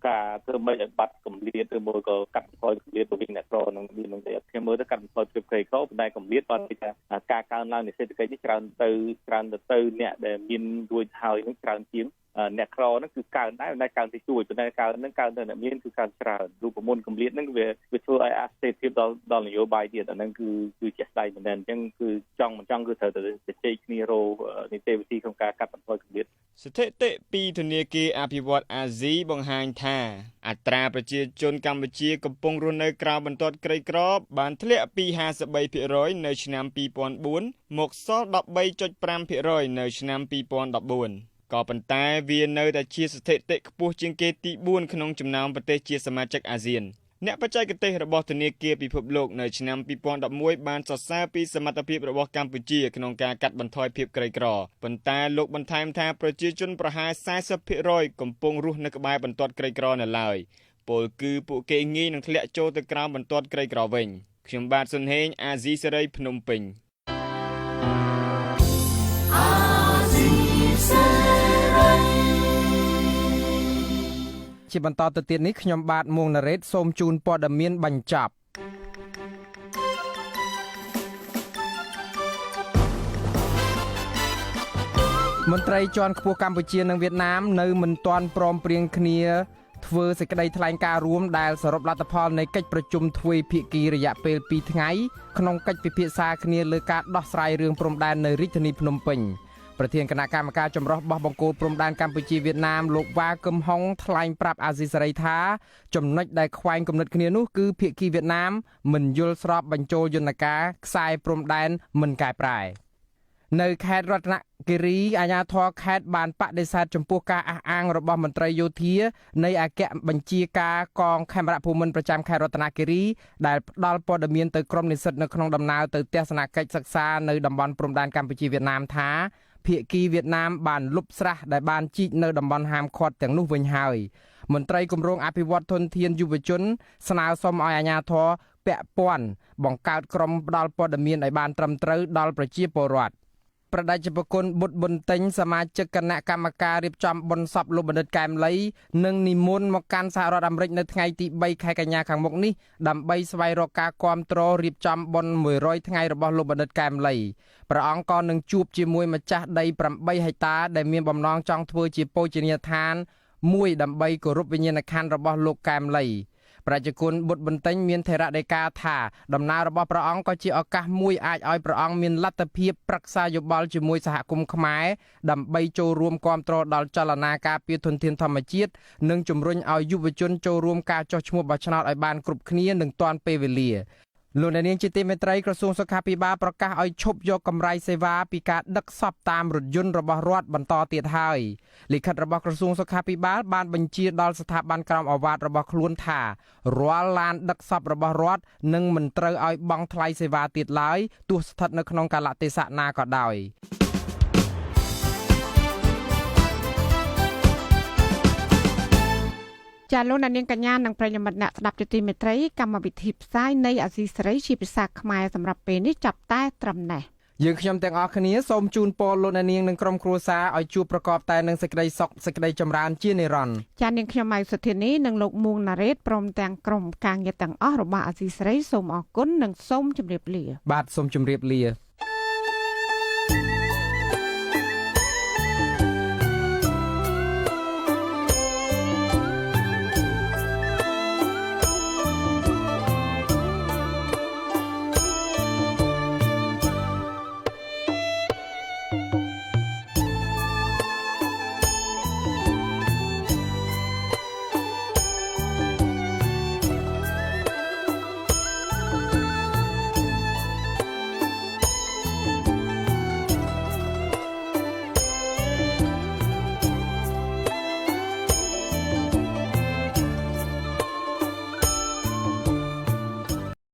ការធ្វើម៉េចឲ្យបាត់គម្លាតឬមួយក៏កាត់បន្ថយគម្លាតរវាងអ្នកក្រនិងមាននោះទេខ្ញុំមើលទៅកាត់បន្ថយភាពក្រីក្រប៉ុន្តែគម្លាតបានពីថាការកើនឡើងនៃសេដ្ឋកិច្ចនេះច្រើនទៅអ្នកដែលមានរួចហើយនឹងច្រើនជាងអ្នកក្រហ្នឹងគឺកើនដែរតែកើនតិចតួចប៉ុន្តែកើនហ្នឹងកើនទៅអ្នកមានគឺកើនច្រើនរូបមន្តគម្លាតហ្នឹងវាធ្វើឲ្យអាស្ថិរភាពដល់នយោបាយទៀតអាហ្នឹងគឺជាក់ស្ដែងមែនទែនអញ្ចឹងគឺចង់មិនចង់គឺត្រូវតែជជែកគ្នារកនីតិវិធីក្នុងការកាត់បន្ថយគម្លាតស្ថិតិពីធនាគារអភិវឌ្ឍអាស៊ីបង្ហាញថាអត្រាប្រជាជនកម្ពុជាកំពុងរស់នៅក្រៅបន្ទាត់ក្រីក្របានធ្លាក់ពី 53% នៅឆ្នាំ2004មកសល់ 13.5% នៅឆ្នាំ2014ក៏ប៉ុន្តែវានៅតែជាស្ថិតិខ្ពស់ជាងគេទី4ក្នុងចំណោមប្រទេសជាសមាជិកអាស៊ានអ្នកបច្ចេកទេសរបស់ធនាគារពិភពលោកនៅឆ្នាំ2011បានសរសើរពីសមត្ថភាពរបស់កម្ពុជាក្នុងការកាត់បន្ថយភាពក្រីក្រប៉ុន្តែលោកបន្ថែមថាប្រជាជនប្រហែល 40% កំពុងរស់នៅក្បែរបន្ទាត់ក្រីក្រនៅឡើយពលគឺពួកគេងាយនឹងធ្លាក់ចូលទៅក្រោមបន្ទាត់ក្រីក្រវិញខ្ញុំបាទសុនហេងអាស៊ីសេរីភ្នំពេញជាបន្តទៅទៀតនេះខ្ញុំបាទមួងណារ៉េតសូមជូនព័ត៌មានបញ្ចប់មន្ត្រីជាន់ខ្ពស់កម្ពុជានិងវៀតណាមនៅមិនទាន់ព្រមព្រៀងគ្នាធ្វើសេចក្តីថ្លែងការណ៍រួមដែលសរុបលទ្ធផលនៃកិច្ចប្រជុំទ្វេភាគីរយៈពេល2ថ្ងៃក្នុងកិច្ចពិភាក្សាគ្នាលើការដោះស្រាយរឿងព្រំដែននៅរាជធានីភ្នំពេញប្រធានគណៈកម្មការចម្រុះបោះបង្គោលព្រំដែនកម្ពុជាវៀតណាមលោកវ៉ាកឹមហុងថ្លែងប្រាប់អាស៊ីសេរីថាចំណុចដែលខ្វែងគំនិតគ្នានោះគឺភាគីវៀតណាមមិនយល់ស្របបញ្ចូលយន្តការខ្សែព្រំដែនមិនកែប្រែនៅខេត្តរតនគិរីអាជ្ញាធរខេត្តបានបដិសេធចំពោះការអះអាងរបស់មន្ត្រីយោធានៃអគ្គបញ្ជាការកងខេមរៈភូមិន្ទប្រចាំខេត្តរតនគិរីដែលផ្ដល់ព័ត៌មានទៅក្រុមនិស្សិតនៅក្នុងដំណើរទៅទស្សនកិច្ចសិក្សានៅតំបន់ព្រំដែនកម្ពុជាវៀតណាមថាភាគីវៀតណាមបានលុបស្រះដែលបានជីកនៅតំបន់ហាមឃាត់ទាំងនោះវិញហើយមន្ត្រីគម្រោងអភិវឌ្ឍធនធានយុវជនស្នើសុំឲ្យអាជ្ញាធរពាក់ព័ន្ធបង្កើតក្រុមផ្ដល់ព័ត៌មានឲ្យបានត្រឹមត្រូវដល់ប្រជាពលរដ្ឋប្រដេជប្រគុណបុត្រប៊ុនតេងសមាជិកគណៈកម្មការរៀបចំបុណ្យសពលោកបណ្ឌិតកែមលីនឹងនិមន្តមកកាន់សហរដ្ឋអាមេរិកនៅថ្ងៃទី3ខែកញ្ញាខាងមុខនេះដើម្បីស្វែងរកការគាំទ្ររៀបចំបុណ្យ100ថ្ងៃរបស់លោកបណ្ឌិតកែមលីព្រះអង្គក៏នឹងជួបជាមួយម្ចាស់ដី8ហិកតាដែលមានបំណងចង់ធ្វើជាបូជនីយដ្ឋានមួយដើម្បីគោរពវិញ្ញាណក្ខន្ធរបស់លោកកែមលីប្រជាជនបុត្រប៊ុនតេងមានថេរដីកាថាដំណើររបស់ព្រះអង្គក៏ជាឱកាសមួយអាចឲ្យព្រះអង្គមានលទ្ធភាពប្រឹក្សាយោបល់ជាមួយសហគមន៍ខ្មែរដើម្បីចូលរួមគាំទ្រដល់ចលនាការពារធនធានធម្មជាតិនិងជំរុញឲ្យយុវជនចូលរួមការចុះឈ្មោះបោះឆ្នោតឲ្យបានគ្រប់គ្នានិងទាន់ពេលវេលាលោកអ្នកនាងជាទីមេត្រីក្រសួងសុខាភិបាលប្រកាសឲ្យឈប់យកកម្រៃសេវាពីការដឹកសពតាមរថយន្តរបស់រដ្ឋបន្តទៀតហើយលិខិតរបស់ក្រសួងសុខាភិបាលបានបញ្ជាដល់ស្ថាប័នក្រមអាវ៉ាតរបស់ខ្លួនថារាល់ឡានដឹកសពរបស់រដ្ឋនឹងមិនត្រូវឲ្យបង់ថ្លៃសេវាទៀតឡើយទោះស្ថិតនៅក្នុងកាលៈទេសៈណាក៏ដោយច ចាលោកនាងកញ្ញានិងប្រិយមិត្តអ្នកស្ដាប់ជាទីមេត្រីកម្មវិធីផ្សាយនៃអាស៊ីសេរីជាភាសាខ្មែរសម្រាប់ពេលនេះចាប់តែត្រឹមនេះយើងខ្ញុំទាំងអស់គ្នាសូមជូនពរលោកនាងនិងក្រុមគ្រួសារឲ្យជួបប្រកបតែនឹងសេចក្តីសុខសេចក្តីចម្រើនជានិរន្តរ៍ចានាងខ្ញុំម៉ៃសុធានីនិងលោកមួងណារ៉េតព្រមទាំងក្រុមការងារទាំងអស់របស់អាស៊ីសេរីសូមអរគុណនិងសូមជម្រាបលាបាទសូមជម្រាបលា